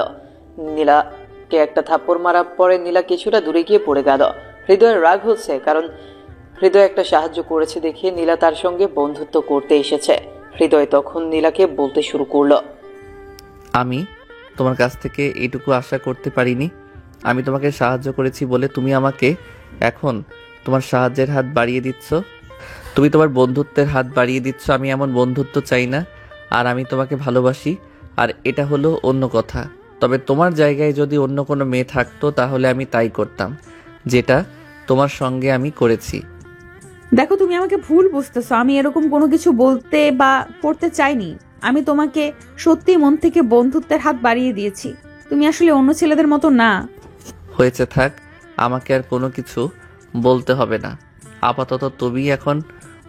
[SPEAKER 5] নীলাকে একটা থাপ্পড় মারার পরে নীলা কিছুটা দূরে গিয়ে পড়ে গেল। হৃদয়ের রাগ হচ্ছে, কারণ হৃদয় একটা সাহায্য করেছে দেখে নীলা তার সঙ্গে বন্ধুত্ব করতে এসেছে। হৃদয় তখন নীলাকে বলতে শুরু করলো,
[SPEAKER 1] আমি তোমার কাছ থেকে এইটুকু আশা করতে পারিনি। আমি তোমাকে সাহায্য করেছি বলে তুমি আমাকে এখন তোমার সাহায্যের হাত বাড়িয়ে দিচ্ছ। তুমি তোমার বন্ধুত্বের হাত বাড়িয়ে দিচ্ছ। আমি এমন বন্ধুত্ব চাই না, আর আমি তোমাকে ভালোবাসি, আর এটা হলো অন্য কথা। তবে তোমার জায়গায় যদি অন্য কোনো মেয়ে থাকতো তাহলে আমি তাই করতাম, যেটা তোমার সঙ্গে আমি করেছি।
[SPEAKER 2] দেখো, তুমি আমাকে ভুল বুঝতেছো। আমি এরকম কোনো কিছু বলতে বা করতে চাইনি। আমি তোমাকে সত্যি মন থেকে বন্ধুত্বের হাত বাড়িয়ে দিয়েছি। তুমি আসলে অন্য ছেলেদের মতো না।
[SPEAKER 1] হয়েছে, থাক, আমাকে আর কোনো কিছু বলতে হবে না। আপাতত তুমি এখন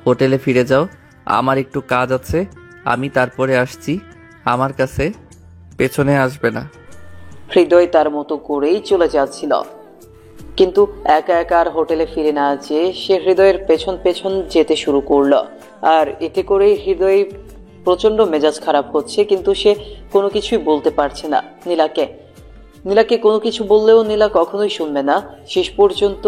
[SPEAKER 1] হোটেলে ফিরে যাও, আমার একটু কাজ আছে, আমি তারপরে আসছি। আমার কাছে পেছনে আসবে না।
[SPEAKER 5] হৃদয় তার মতো করেই চলে যাচ্ছিল, কিন্তু একা একা আর হোটেলে ফিরে না যেয়ে সে হৃদয়ের পেছন পেছন যেতে শুরু করলো। আর এতে করেই হৃদয় প্রচন্ড মেজাজ খারাপ হচ্ছে, কিন্তু সে কোনো কিছুই বলতে পারছে না নীলাকে কোনো কিছু বললেও নীলা কখনোই শুনবে না। শেষ পর্যন্ত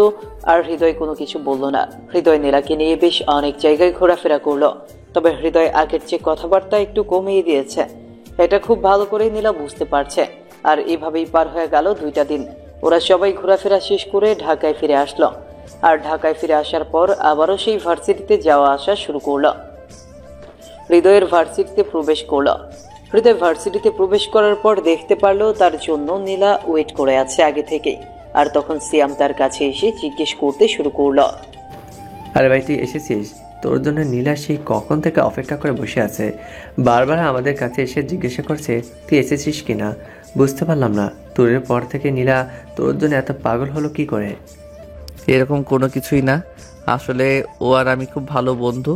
[SPEAKER 5] আর হৃদয় কোনো কিছু বলল না। হৃদয় নীলাকে নিয়ে বেশ অনেক জায়গায় ঘোরাফেরা করলো, তবে হৃদয় আগের চেয়ে কথাবার্তা একটু কমিয়ে দিয়েছে। এটা খুব ভালো করে নীলা বুঝতে পারছে। আর এভাবেই পার হয়ে গেল 2টা দিন। ওরা সবাই ঘোরাফেরা শেষ করে ঢাকায় ফিরে আসলো। আর ঢাকায় ফিরে আসার পর আবারও সেই ভার্সিটিতে যাওয়া আসা শুরু করলো। হৃদয় ভার্সিটিতে প্রবেশ করার পর দেখতে পারলো তার জন্য নীলা ওয়েট করে আছে আগে থেকেই। আর তখন সিয়াম তার কাছে এসে জিজ্ঞেস করতে শুরু করলো,
[SPEAKER 4] আরে ভাই, তুই এসেছিস? তোর জন্য নীলা সেই কখন থেকে অপেক্ষা করে বসে আছে। বারবার আমাদের কাছে এসে জিজ্ঞাসা করছে তুই এসেছিস কিনা। বুঝতে পারলাম না তোরের পর থেকে নীলা তোর জন্য এত পাগল হলো কি করে।
[SPEAKER 1] এরকম কোনো কিছুই না, আসলে ও আর আমি খুব ভালো বন্ধু,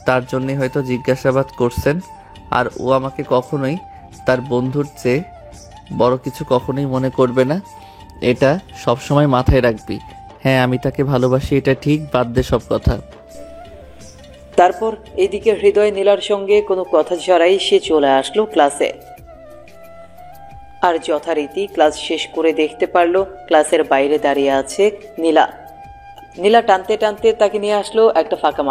[SPEAKER 1] তার জন্যে হয়তো জিজ্ঞাসাবাদ করছেন। আর ও আমাকে কখনোই তার বন্ধুর চেয়ে বড় কিছু কখনোই মনে করবে না, এটা সবসময় মাথায় রাখবি। হ্যাঁ, আমি তাকে ভালোবাসি, এটা ঠিক, বাদ দে সব কথা।
[SPEAKER 5] তারপর এদিকে হৃদয় নীলার সঙ্গে কোনো কথা ছাড়াই সে চলে আসলো ক্লাসে। আর যথারীতি ক্লাস শেষ করে দেখতে পারলো ক্লাসের বাইরে দাঁড়িয়ে আছে নীলা টানতে টানতে তাকে নিয়ে আসলো একটা ফাঁকা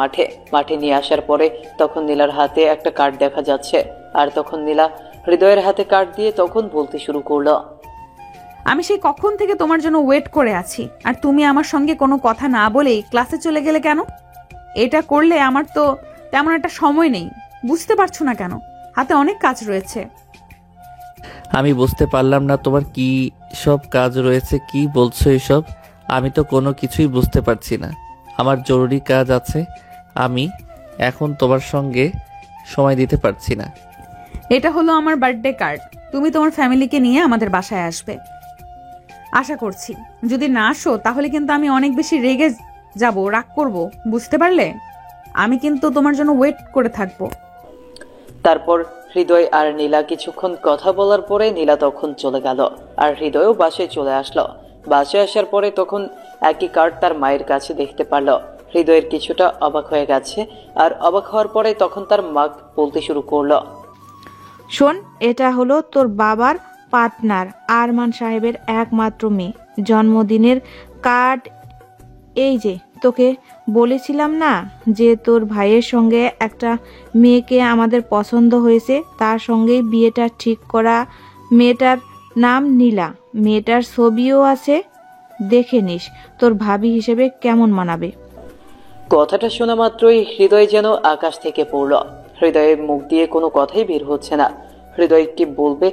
[SPEAKER 5] মাঠে নিয়ে আসার পরে তখন নীলার হাতে একটা কার্ড দেখা যাচ্ছে। আর তখন নীলা হৃদয়ের হাতে কার্ড দিয়ে তখন বলতে শুরু করলো,
[SPEAKER 2] আমি সেই কখন থেকে তোমার জন্য ওয়েট করে আছি, আর তুমি আমার সঙ্গে কোনো কথা না বলেই ক্লাসে চলে গেলে কেন? এটা করলে আমার তো তেমন একটা সময় নেই, বুঝতে পারছো না কেন? হাতে অনেক কাজ রয়েছে।
[SPEAKER 1] আমি বুঝতে পারলাম না তোমার কি সব কাজ রয়েছে, কি বলছো এসব? আমি তো কোনো কিছুই বুঝতে পারছি না। আমার জরুরি কাজ আছে, আমি এখন তোমার সঙ্গে সময় দিতে পারছি না।
[SPEAKER 2] এটা হলো আমার বার্থডে কার্ড। তুমি তোমার ফ্যামিলিকে নিয়ে আমাদের বাসায় আসবে আশা করছি। যদি না আসো তাহলে কিন্তু আমি অনেক বেশি রেগে যাব, রাগ করব, বুঝতে পারলে? আমি কিন্তু তোমার জন্য ওয়েট করে থাকবো।
[SPEAKER 5] তারপর হৃদয় আর নীলা কিছুক্ষণ কথা বলার পরে নীলা তখন চলে গেল। আর হৃদয়ও বাসায় চলে আসলো। বাসায় আসার পরে তখন একই কার্ড তার মায়ের কাছে দেখতে পারলো। হৃদয়ের কিছুটা অবাক হয়ে গেছে। আর অবাক হওয়ার পরে তখন তার মা বলতে শুরু করলো,
[SPEAKER 6] শোন, এটা হলো তোর বাবার পার্টনার আরমান সাহেবের একমাত্র মেয়ে। জন্মদিনের কার্ড এই যে। তোকে বলেছিলাম না যে তোর ভাইয়ের সঙ্গে একটা মেয়েকে আমাদের পছন্দ হয়েছে, তার সঙ্গেই বিয়েটা ঠিক করা। মেয়েটার নাম নীলা, মেয়েটার ছবিও আছে, দেখে নিস তোর ভাবি হিসেবে কেমন মানাবে।
[SPEAKER 5] কথাটা শোনা মাত্রই হৃদয় যেন আকাশ থেকে পড়ল। হৃদয়ের মুখ দিয়ে কোনো কথাই বের হচ্ছে না। হৃদয় কি বলবে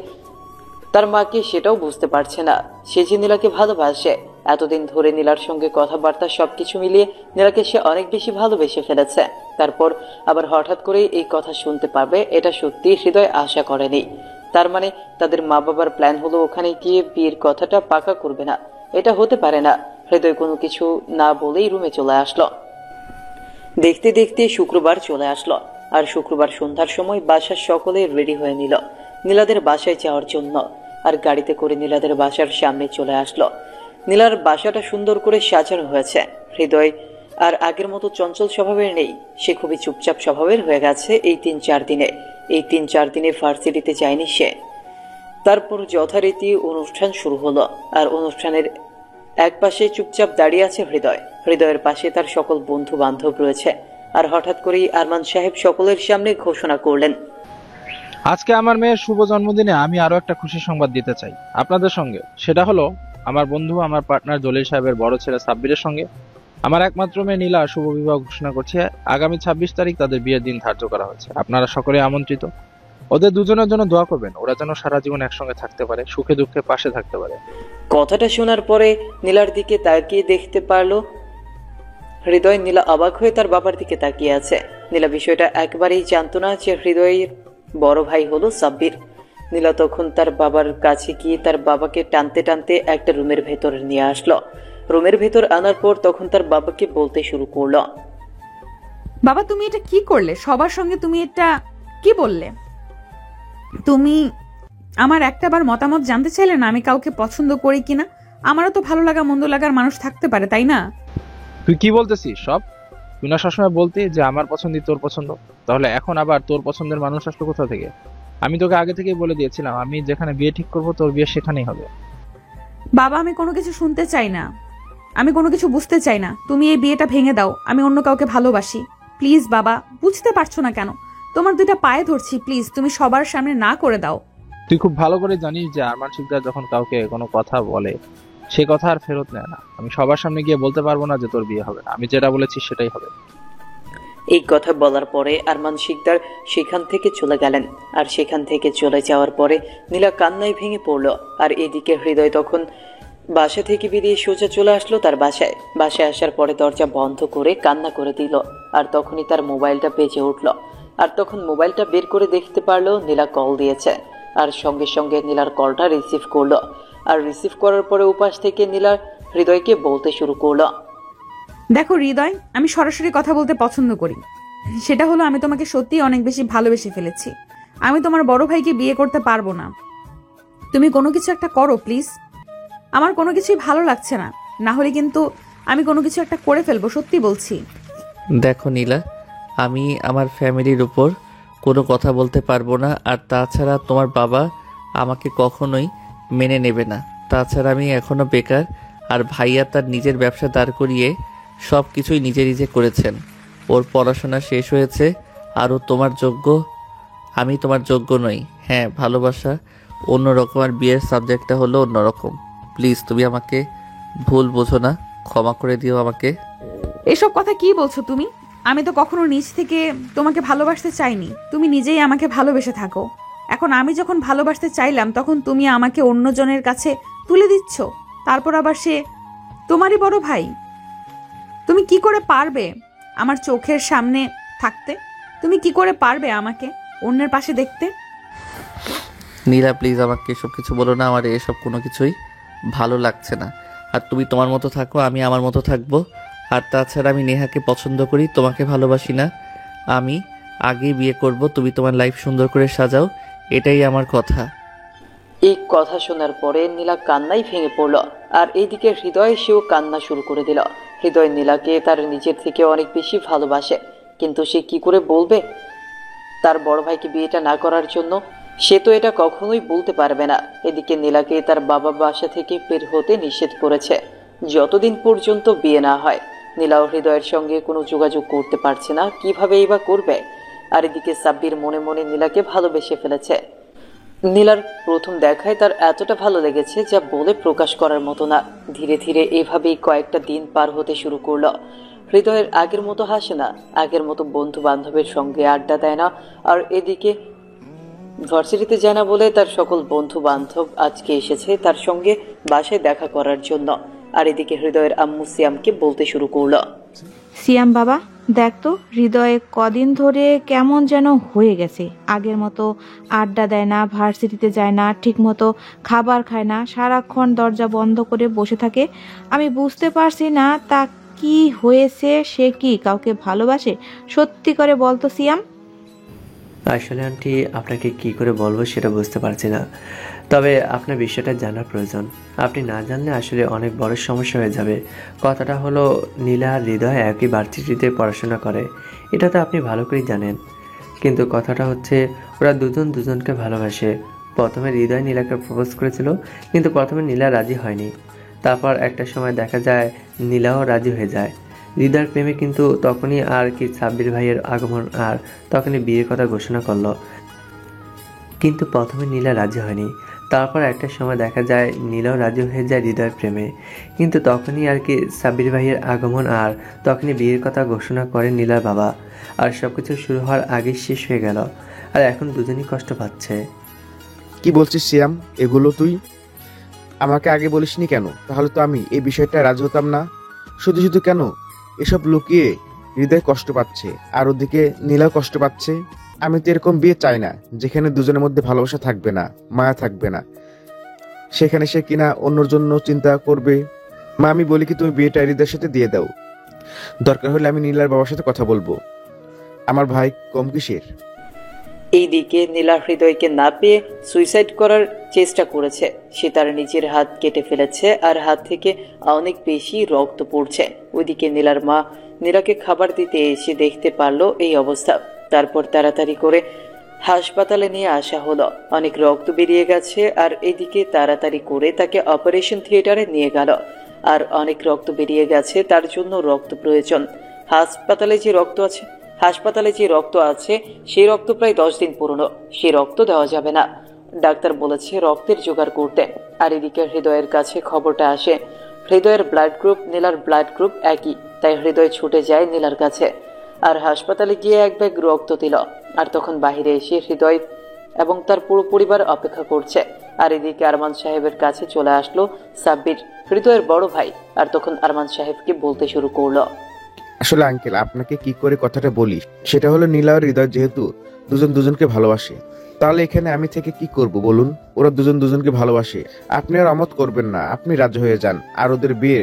[SPEAKER 5] তার মাকে সেটাও বুঝতে পারছে না। সে যে নীলাকে ভালোবাসে, এতদিন ধরে নীলার সঙ্গে কথাবার্তা সবকিছু মিলিয়ে নীলাকে সে অনেক বেশি ভালোবেসে ফেলেছে। তারপর আবার হঠাৎ করে এই কথা শুনতে পারবে, এটা সত্যি হৃদয় আশা করেনি। তার মানে তাদের মা বাবার প্ল্যান হলো ওখানে গিয়ে বিয়ের কথাটা পাকা করবে না। এটা হতে পারে না। হৃদয় কোনো কিছু না বলেই রুমে চলে আসলো। দেখতে দেখতে শুক্রবার চলে আসলো, আর শুক্রবার সন্ধ্যার সময় বাসার সকলে রেডি হয়ে নিল নীলাদের বাসায় যাওয়ার জন্য। আর গাড়িতে করে নীলাদের বাসার সামনে চলে আসলো। নীলার বাসাটা সুন্দর করে সাজানো হয়েছে। হৃদয় আর আগের মতো চঞ্চল স্বভাবের নেই, সে খুবই চুপচাপ স্বভাবের হয়ে গেছে এই 3-4 দিনে। এই 3-4 দিনে ভার্সিটিতে যায়নি সে। তারপর যথারীতি অনুষ্ঠান শুরু হলো, আর অনুষ্ঠানের এক পাশে চুপচাপ দাঁড়িয়ে আছে হৃদয়। হৃদয়ের পাশে তার সকল বন্ধু বান্ধব রয়েছে। আর হঠাৎ করেই আরমান সাহেব সকলের সামনে ঘোষণা করলেন,
[SPEAKER 8] আজকে আমার মেয়ের শুভ জন্মদিনে আমি আরো একটা খুশি সংবাদ দিতে চাই আপনাদের সঙ্গে। সেটা হলো আমার বন্ধু, আমার পার্টনার জলিল সাহেবের বড় ছেলে সাব্বিরের সঙ্গে আমার একমাত্র মেয়ে নীলা শুভ বিবাহ ঘোষণা করছে। আগামী 26 তারিখ তাদের বিয়ের দিন ধার্য করা হয়েছে। আপনারা সকলে আমন্ত্রিত। ওদের দুজনের জন্য দোয়া করবেন, ওরা যেন সারা জীবন একসঙ্গে থাকতে পারে, সুখে দুঃখে পাশে থাকতে পারে।
[SPEAKER 5] কথাটা শোনার পরে নীলার দিকে তাকিয়ে দেখতে পারলো হৃদয়। নীলা অবাক হয়ে তার বাবার দিকে তাকিয়ে আছে। নীলা বিষয়টা একবারেই জানতো না যে হৃদয়ের বড় ভাই হলো সাব্বির। নীলা তখন তার বাবার কাছে গিয়ে তার বাবাকে টানতে টানতে একটা রুমের ভেতর নিয়ে আসলো। রুমের ভেতর আনার পর তখন তার বাবাকে বলতে শুরু করলো,
[SPEAKER 2] বাবা তুমি এটা কি করলে? সবার সঙ্গে তুমি এটা কি বললে? তুমি আমার একটাবার মতামত জানতে চাইলে না আমি কাউকে পছন্দ করি কিনা? আমারও তো ভালো লাগা মন্দ লাগার মানুষ থাকতে পারে, তাই না?
[SPEAKER 8] তুই কি বলতেছিস সব? তুই না সবসময় বলতি যে আমার পছন্দই তোর পছন্দ, তাহলে এখন আবার তোর পছন্দের মানুষ আসলো কোথা থেকে? আমি তোকে আগে থেকেই বলে দিয়েছিলাম আমি যেখানে বিয়ে ঠিক করবো তোর বিয়ে সেখানেই হবে।
[SPEAKER 2] বাবা আমি কোনো কিছু শুনতে চাই না, আমি কোনো কিছু বুঝতে চাই না। তুমি এই বিয়েটা ভেঙে দাও, আমি অন্য কাউকে ভালোবাসি। প্লিজ বাবা, বুঝতে পারছো না কেন? তোমার দুইটা পায়ে ধরছি, প্লিজ তুমি সবার সামনে না করে দাও।
[SPEAKER 8] তুই খুব ভালো করে জানিস যে আরমান শিকদার যখন কাউকে কোনো কথা বলে সে কথা আর ফেরত নেয় না। আমি সবার সামনে গিয়ে বলতে পারবো না যে তোর বিয়ে হবে না, আমি যেটা বলেছি সেটাই হবে।
[SPEAKER 5] এই কথা বলার পরে আরমান শিকদার সেখান থেকে চলে গেলেন। আর সেখান থেকে চলে যাওয়ার পরে নীলা কান্নায় ভেঙে পড়ল। আর এদিকে হৃদয় তখন বাসা থেকে বেরিয়ে সোজা চলে আসলো তার বাসায়। বাসায় আসার পরে দরজা বন্ধ করে কান্না করে দিল। আর তখনই তার মোবাইলটা বেজে উঠল। আর তখন মোবাইলটা বের করে দেখতে পারলো নীলা কল দিয়েছে। আর সঙ্গে সঙ্গে নীলার কলটা রিসিভ করলো। আর রিসিভ করার পরে উপাস থেকে নীলার হৃদয়কে বলতে শুরু করলো,
[SPEAKER 2] দেখো হৃদয়, আমি সরাসরি কথা বলতে পছন্দ করি। সেটা হলো আমি তোমাকে সত্যিই অনেক বেশি ভালোবেসে ফেলেছি। আমি তোমার বড় ভাইকে বিয়ে করতে পারবো না। তুমি কোনো কিছু একটা করো প্লিজ। আমার কোনো কিছুই ভালো লাগছে না, না হলে কিন্তু আমি কোনো কিছু একটা করে ফেলবো, সত্যি বলছি।
[SPEAKER 1] দেখো নীলা, আমি আমার ফ্যামিলির উপর কোনো কথা বলতে পারবো না। আর তাছাড়া তোমার বাবা আমাকে কখনোই মেনে নেবে না। তাছাড়া আমি এখনও বেকার। আর ভাইয়া তার নিজের ব্যবসা দাঁড় করিয়ে সব কিছুই নিজে নিজে করেছেন। ওর পড়াশোনা শেষ হয়েছে। আরও তোমার যোগ্য, আমি তোমার যোগ্য নই। হ্যাঁ, ভালোবাসা অন্যরকম, আর বিয়ের সাবজেক্টটা হলো অন্যরকম। প্লিজ তুমি আমাকে ভুল বোঝো না, ক্ষমা করে দিও আমাকে।
[SPEAKER 2] এসব কথা কি বলছো তুমি? আমি তো কখনো নিজ থেকে তোমাকে ভালোবাসতে চাইনি। তুমি নিজেই আমাকে ভালোবেসে থাকো। এখন আমি যখন ভালোবাসতে চাইলাম তখন তুমি আমাকে অন্যজনের কাছে তুলে দিচ্ছ। তারপর আবার সে তোমারই বড় ভাই। তুমি কি করে পারবে আমার চোখের সামনে থাকতে? তুমি কি করে পারবে আমাকে অন্যের পাশে দেখতে?
[SPEAKER 1] নীলা প্লিজ আমাকে এসব কিছু বলো না। আমার এসব কোনো কিছুই ভালো লাগছে না। আর তুমি তোমার মতো থাকো, আমি আমার মতো থাকবো। আর তাছাড়া আমি নেহাকে পছন্দ করি, তোমাকে ভালোবাসি না। আমি আগেই বিয়ে করব, তুমি তোমার লাইফ সুন্দর করে সাজাও, এটাই আমার কথা।
[SPEAKER 5] এই কথা শোনার পরে নীলা কান্নাই ভেঙে পড়ল। আর এইদিকে হৃদয় সেও কান্না শুরু করে দিল। হৃদয় নীলাকে তার নিজের থেকে অনেক বেশি ভালোবাসে, কিন্তু সে কি করে বলবে তার বড় ভাইকে বিয়েটা না করার জন্য? সে তো এটা কখনোই বলতে পারবে না। এদিকে নীলাকে তার বাবা বাসা থেকে বের হতে নিষেধ করেছে যতদিন পর্যন্ত বিয়ে না হয়। নীলাও হৃদয়ের সঙ্গে কোনো যোগাযোগ করতে পারছে না, কিভাবেই বা করবে। আর এদিকে সাব্বির মনে মনে নীলাকে ভালোবেসে ফেলেছে। নীলার প্রথম দেখায় তার এতটা ভালো লেগেছে যা বলে প্রকাশ করার মতো না। ধীরে ধীরে এভাবেই কয়েকটা দিন পার হতে শুরু করলো। হৃদয়ের আগের মতো হাসে না, আগের মতো বন্ধু বান্ধবের সঙ্গে আড্ডা দেয় না। আর এদিকে ভার্সিটিতে যায় না বলে তার সকল বন্ধু বান্ধব আজকে এসেছে তার সঙ্গে বাসায় দেখা করার জন্য। আর এদিকে হৃদয়ের আম্মু সিয়ামকে বলতে শুরু করলো,
[SPEAKER 6] সিয়াম বাবা, দেখ তো হৃদয়ে কদিন ধরে কেমন যেন হয়ে গেছে। আগের মতো আড্ডা দেয় না, ভার্সিটিতে যায় না, ঠিক মতো খাবার খায় না, সারাক্ষণ দরজা বন্ধ করে বসে থাকে। আমি বুঝতে পারছি না তা কি হয়েছে। সে কি কাউকে ভালোবাসে? সত্যি করে বলতো সিয়াম।
[SPEAKER 4] আসলে আন্টি, আপনাকে কি করে বলবো সেটা বুঝতে পারছি না। তবে আপনার বিষয়টা জানার প্রয়োজন। আপনি না জানলে আসলে অনেক বড় সমস্যা হয়ে যাবে। কথাটা হলো, নীলা আর হৃদয় একই ভার্সিটিতে পড়াশোনা করে, এটা তো আপনি ভালো করেই জানেন। কিন্তু কথাটা হচ্ছে, ওরা দুজন দুজনকে ভালোবাসে। প্রথমে হৃদয় নীলাকে প্রপোজ করেছিল, কিন্তু প্রথমে নীলা রাজি হয়নি। তারপর একটা সময় দেখা যায় নীলাও রাজি হয়ে যায়। হৃদয়ের প্রেমে কিন্তু তখনই আর কি সাব্বির ভাইয়ের আগমন, আর তখনই বিয়ের কথা ঘোষণা করলো। কিন্তু প্রথমে নীলা রাজি হয়নি। তারপর একটা সময় দেখা যায় নীলাও রাজি হয়ে যায় হৃদয়ের প্রেমে, কিন্তু তখনই আর কি সাব্বির ভাইয়ের আগমন, আর তখনই বিয়ের কথা ঘোষণা করে নীলার বাবা। আর সবকিছু শুরু হওয়ার আগেই শেষ হয়ে গেল। আর এখন দুজনই কষ্ট পাচ্ছে।
[SPEAKER 7] কি বলছিস সিয়াম এগুলো তুই? আমাকে আগে বলিসনি কেন? তাহলে তো আমি এই বিষয়টা রাজি হতাম না। শুধু শুধু কেন এসব লুকিয়ে হৃদয় কষ্ট পাচ্ছে, আর ওদিকে নীলাও কষ্ট পাচ্ছে। আমি তো এরকম বিয়ে চাই না, যেখানে দুজনের মধ্যে ভালোবাসা থাকবে না, মায়া থাকবে না। সেখানে সে কিনা অন্যর জন্য চিন্তা করবে। মা, আমি বলি কি তুমি বিয়েটা হৃদয়ের সাথে দিয়ে দাও। দরকার হলে আমি নীলার বাবার সাথে কথা বলবো। আমার ভাই কম কিসের?
[SPEAKER 5] এইদিকে নীলা হৃদয়কে না পেয়ে সুইসাইড করার চেষ্টা করেছে। সে তার নিজের হাত কেটে ফেলেছে, আর হাত থেকে অনেক বেশি রক্ত পড়ছে। ওইদিকে নীলার মা নীলাকে খাবার দিতে এসে দেখতে পারলো এই অবস্থা। তারপর তাড়াতাড়ি করে হাসপাতালে নিয়ে আসা হলো। অনেক রক্ত বেরিয়ে গেছে, আর এদিকে তাড়াতাড়ি করে তাকে অপারেশন থিয়েটারে নিয়ে গেল। আর অনেক রক্ত বেরিয়ে গেছে, তার জন্য রক্ত প্রয়োজন। হাসপাতালে যে রক্ত আছে সেই রক্ত প্রায় 10 দিন পুরনো। সেই রক্ত দেওয়া যাবে না, ডাক্তার বলেছে রক্তের জোগাড় করতে। আর এদিকে হৃদয়ের কাছে খবরটা আসে। হৃদয়ের ব্লাড গ্রুপ নীলার ব্লাড গ্রুপ একই, তাই হৃদয় ছুটে যায় নীলার কাছে। আর হাসপাতালে গিয়ে এক ব্যাগ রক্ত দিল। আর তখন বাহিরে এসে হৃদয় এবং তার পুরো পরিবার অপেক্ষা করছে। আর এদিকে আরমান সাহেবের কাছে চলে আসলো সাব্বির, হৃদয়ের বড় ভাই। আর তখন আরমান সাহেবকে বলতে শুরু করলো,
[SPEAKER 7] আসলে আঙ্কেল, আপনাকে কি করে কথাটা বলি, সেটা হলো নীলা আর হৃদয় যেহেতু দুজন দুজনকে ভালোবাসে, তাহলে এখানে আমি থেকে কি করব বলুন? ওরা দুজন দুজনকে ভালোবাসে, আপনি আর আমত করবেন না, আপনি রাজি হয়ে যান আর ওদের বিয়ে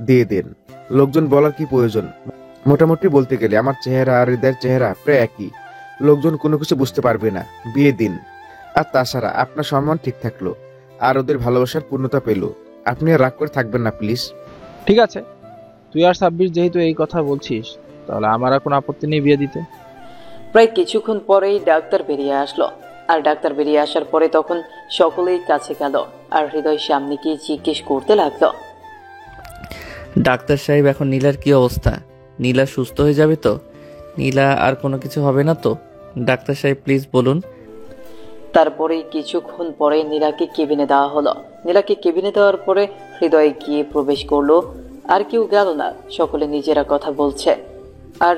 [SPEAKER 7] দিয়ে দেন। লোকজন বলার কি প্রয়োজন? মোটামুটি বলতে গেলে আমার চেহারা আর হৃদয়ের চেহারা প্রায় একই। লোকজন কোনো কিছু বুঝতে পারবে না, বিয়ে দিন। আর তাছাড়া আপনার সম্মান ঠিক থাকলো, আর ওদের ভালোবাসার পূর্ণতা পেল। আপনি আর রাগ করে থাকবেন না প্লিজ।
[SPEAKER 8] ঠিক আছে, তুই আর সাব্বির যেহেতু এই কথা বলছিস, তাহলে আমার আর কোনো আপত্তি নেই বিয়ে দিতে।
[SPEAKER 5] প্রায় কিছুক্ষণ পরেই ডাক্তার বেরিয়ে আসলো। আর ডাক্তার বেরিয়ে আসার পরে তখন সকলেই কাছে গেল। আর হৃদয় সামনে গিয়ে জিজ্ঞেস করতে লাগলো,
[SPEAKER 1] ডাক্তার সাহেব, এখন নীলার কি অবস্থা? নীলা সুস্থ হয়ে যাবে তো? নীলা আর কোনো কিছু হবে না তো? ডাক্তার সাহেব প্লিজ বলুন।
[SPEAKER 5] তারপরেই কিছুক্ষণ পরে নীলাকে কেবিনে দেওয়া হলো। নীলাকে কেবিনে দেওয়ার পরে হৃদয় গিয়ে প্রবেশ করলো। আর কেউ গেল না, সকলে নিজেরা কথা বলছে। আর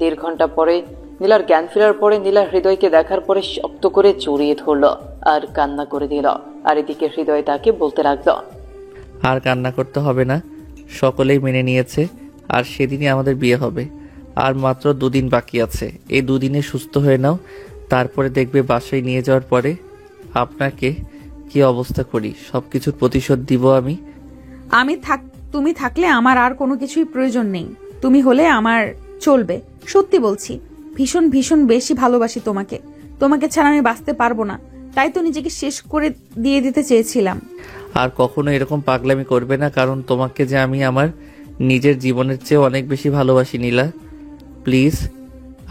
[SPEAKER 5] 1.5 ঘন্টা পরে নীলার জ্ঞান ফেরার পরে নীলা হৃদয়কে দেখার পরে শক্ত করে জড়িয়ে ধরলো আর কান্না করে দিল। আর এদিকে হৃদয় তাকে বলতে লাগলো,
[SPEAKER 1] আর কান্না করতে হবে না, সকলেই মেনে নিয়েছে। আর সেদিনই আমাদের বিয়ে হবে। আর মাত্র 2 দিন বাকি আছে। এই 2 দিনে সুস্থ হয়ে নাও, তারপরে দেখবে বাসায় নিয়ে যাওয়ার পরে আপনাকে কি অবস্থা করি। সব কিছুর প্রতিশোধ দিব আমি।
[SPEAKER 2] তুমি থাকলে আমার আর কোনো কিছুই প্রয়োজন নেই। তুমি হলে আমার চলবে। সত্যি বলছি, ভীষণ ভীষণ বেশি ভালোবাসি তোমাকে। তোমাকে ছাড়া আমি বাঁচতে পারবো না, তাই তো নিজেকে শেষ করে দিয়ে দিতে চেয়েছিলাম।
[SPEAKER 1] আর কখনো এরকম পাগলামি করবে না, কারণ তোমাকে যে আমি আমার নিজের জীবনের চেয়ে অনেক বেশি ভালোবাসি নীলা। প্লিজ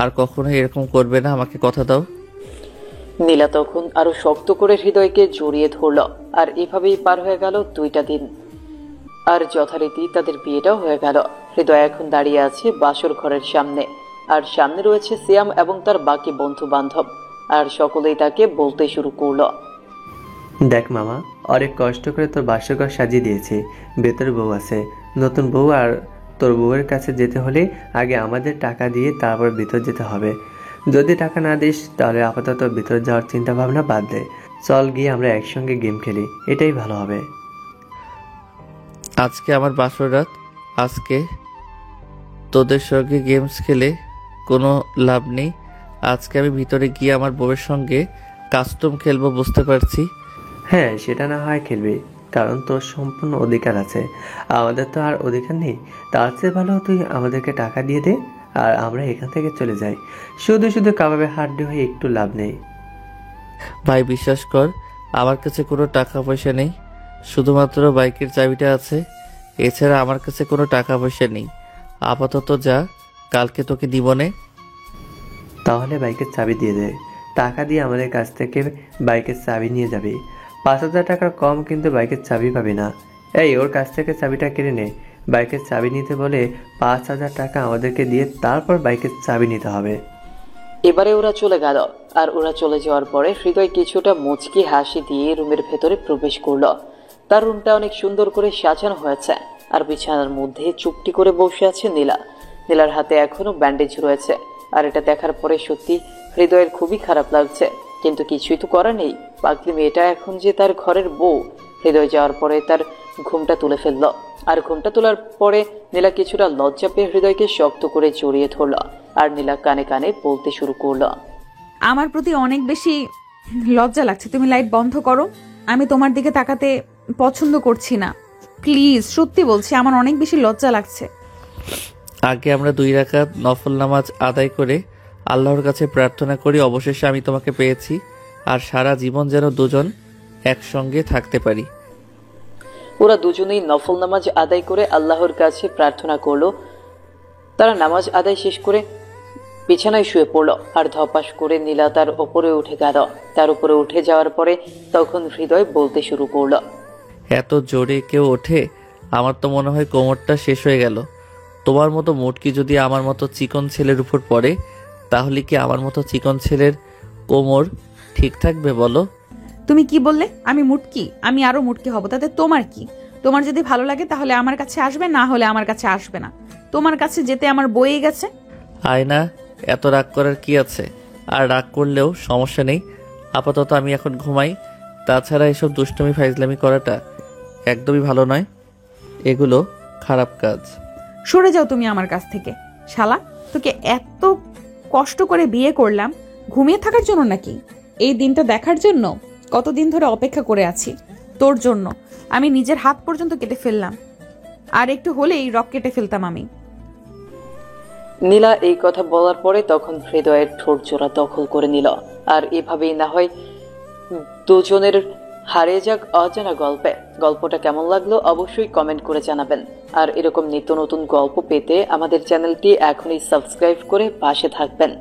[SPEAKER 1] আর কখনো এরকম করবে না, আমাকে কথা দাও।
[SPEAKER 5] নীলা তখন আরো শক্ত করে হৃদয়কে জড়িয়ে ধরল। আর এভাবেই পার হয়ে গেল 2টা দিন। আর যথারীতি তাদের বিয়েটাও হয়ে গেল। হৃদয় এখন দাঁড়িয়ে আছে বাসর ঘরের সামনে, আর সামনে রয়েছে সিয়াম এবং তার বাকি বন্ধু বান্ধব। আর সকলেই তাকে বলতে শুরু করলো,
[SPEAKER 4] দেখ মামা, অনেক কষ্ট করে তোর বাসঘর সাজিয়ে দিয়েছি। ভেতরে বউ আছে, নতুন বউ। আর তোর বউয়ের কাছে যেতে হলে আগে আমাদের টাকা দিয়ে তারপর ভিতর যেতে হবে। যদি টাকা না দিস তাহলে আপাতত ভিতর যাওয়ার চিন্তা ভাবনা বাদ দে। চল গিয়ে আমরা একসঙ্গে গেম খেলি, এটাই ভালো হবে।
[SPEAKER 1] আজকে আমার বাসর রাত, আজকে তোদের সঙ্গে গেমস খেলে কোনো লাভ নেই। আজকে আমি ভিতরে গিয়ে আমার বউয়ের সঙ্গে কাস্টম খেলবো, বুঝতে পারছি।
[SPEAKER 4] হ্যাঁ, সেটা না হয় খেলবি, কারণ তোর সম্পূর্ণ অধিকার আছে, আমাদের তো আর অধিকার নেই। তার চেয়ে ভালো তুই আমাদেরকে টাকা দিয়ে দে আর আমরা এখান থেকে চলে যাই। শুধু শুধু কাবাবে হাড্ডি হয়ে একটু লাভ নেই।
[SPEAKER 1] ভাই বিশ্বাস কর, আমার কাছে কোনো টাকা পয়সা নেই, শুধুমাত্র বাইকের চাবিটা আছে। এছাড়া আমার কাছে কোনো টাকা পয়সা নেই। আপাতত যা, কালকে তোকে দিবনে।
[SPEAKER 4] তাহলে বাইকের চাবি দিয়ে দে। টাকা দিয়ে আমাদের কাছ থেকে বাইকের চাবি নিয়ে যাবি। 5,000 টাকার কম কিন্তু বাইকের চাবি পাবি না। এই, ওর কাছ থেকে চাবিটা কেড়ে নে। বাইকের চাবি নিতে বলে 5,000 টাকা আমাদেরকে দিয়ে তারপর বাইকের চাবি নিতে হবে।
[SPEAKER 5] এবারে ওরা চলে গেল। আর ওরা চলে যাওয়ার পরে হৃদয় কিছুটা মুচকি হাসি দিয়ে রুমের ভেতরে প্রবেশ করলো। তার রুমটা অনেক সুন্দর করে সাজানো হয়েছে। আর বিছানার মধ্যে চুপটি করে বসে আছে নীলা। নীলার হাতে এখনো ব্যান্ডেজ রয়েছে। আর এটা দেখার পরে সত্যি হৃদয়ের খুবই খারাপ লাগছে, কিন্তু কিছুই তো করার নেই। পাগলি মেয়েটা এখন যে তার ঘরের বউ। হৃদয় যাওয়ার পরে তার ঘুমটা তুলে ফেলল। আর ঘুমটা তোলার পরে নীলা কিছুটা লজ্জা পেয়ে হৃদয়কে শক্ত করে জড়িয়ে ধরল। আর নীলা কানে কানে বলতে শুরু করলো,
[SPEAKER 2] আমার প্রতি অনেক বেশি লজ্জা লাগছে, তুমি লাইট বন্ধ করো। আমি তোমার দিকে তাকাতে পছন্দ করছি না, প্লিজ। সত্যি বলছি, আমার অনেক বেশি লজ্জা লাগছে।
[SPEAKER 1] আগে আমরা 2 রাকাত নফল নামাজ আদায় করে আল্লাহর কাছে প্রার্থনা করি অবশেষে আমি তোমাকে পেয়েছি, আর সারা জীবন যেন দুজন একসঙ্গে থাকতে পারি।
[SPEAKER 5] ওরা দুজনেই নফল নামাজ আদায় করে আল্লাহর কাছে প্রার্থনা করলো। তারা নামাজ আদায় শেষ করে বিছানায় শুয়ে পড়ল। আর ধপাস করে নীলা তার ওপরে উঠে গেল। তার উপরে উঠে যাওয়ার পরে তখন হৃদয় বলতে শুরু করলো,
[SPEAKER 1] এত জোরে কেউ ওঠে? আমার তো মনে হয় কোমরটা শেষ হয়ে গেল। তোমার মতো মুটকি যদি আমার মতো চিকন ছেলের উপর পড়ে, তাহলে কি আমার মতো চিকন ছেলের কোমর ঠিক থাকবে বলো?
[SPEAKER 2] তুমি কি বললে? আমি মুটকি? আমি আরো মুটকি হব, তাতে তোমার কি? তোমার যদি ভালো লাগে তাহলে আমার কাছে আসবে, না হলে আমার কাছে আসবে না। তোমার কাছে যেতে আমার বয়ে গেছে।
[SPEAKER 1] আয়না, এত রাগ করার কি আছে? আর রাগ করলেও সমস্যা নেই, আপাতত আমি এখন ঘুমাই। তাছাড়া এসব দুষ্টুমি ফাইজলামি করাটা একদমই ভালো নয়, এগুলো খারাপ কাজ।
[SPEAKER 2] সরে যাও তুমি আমার কাছ থেকে। শালা, তোকে এত কষ্ট করে বিয়ে করলাম ঘুমিয়ে থাকার জন্য নাকি? এই দিনটা দেখার জন্য কতদিন ধরে অপেক্ষা করে আছি তোর জন্য। আমি নিজের হাত পর্যন্ত কেটে ফেললাম, আর একটু হলেই রক কেটে ফেলতাম আমি।
[SPEAKER 5] নীলা এই কথা বলার পরে তখন হৃদয়ের ঠোঁট জোড়া দখল করে নিল। আর এভাবেই না হয় দুজনের হারিয়ে যাক অজানা গল্পে। গল্পটা কেমন লাগলো অবশ্যই কমেন্ট করে জানাবেন। আর এরকম নিত্য নতুন গল্প পেতে আমাদের চ্যানেলটি এখনই সাবস্ক্রাইব করে পাশে থাকবেন।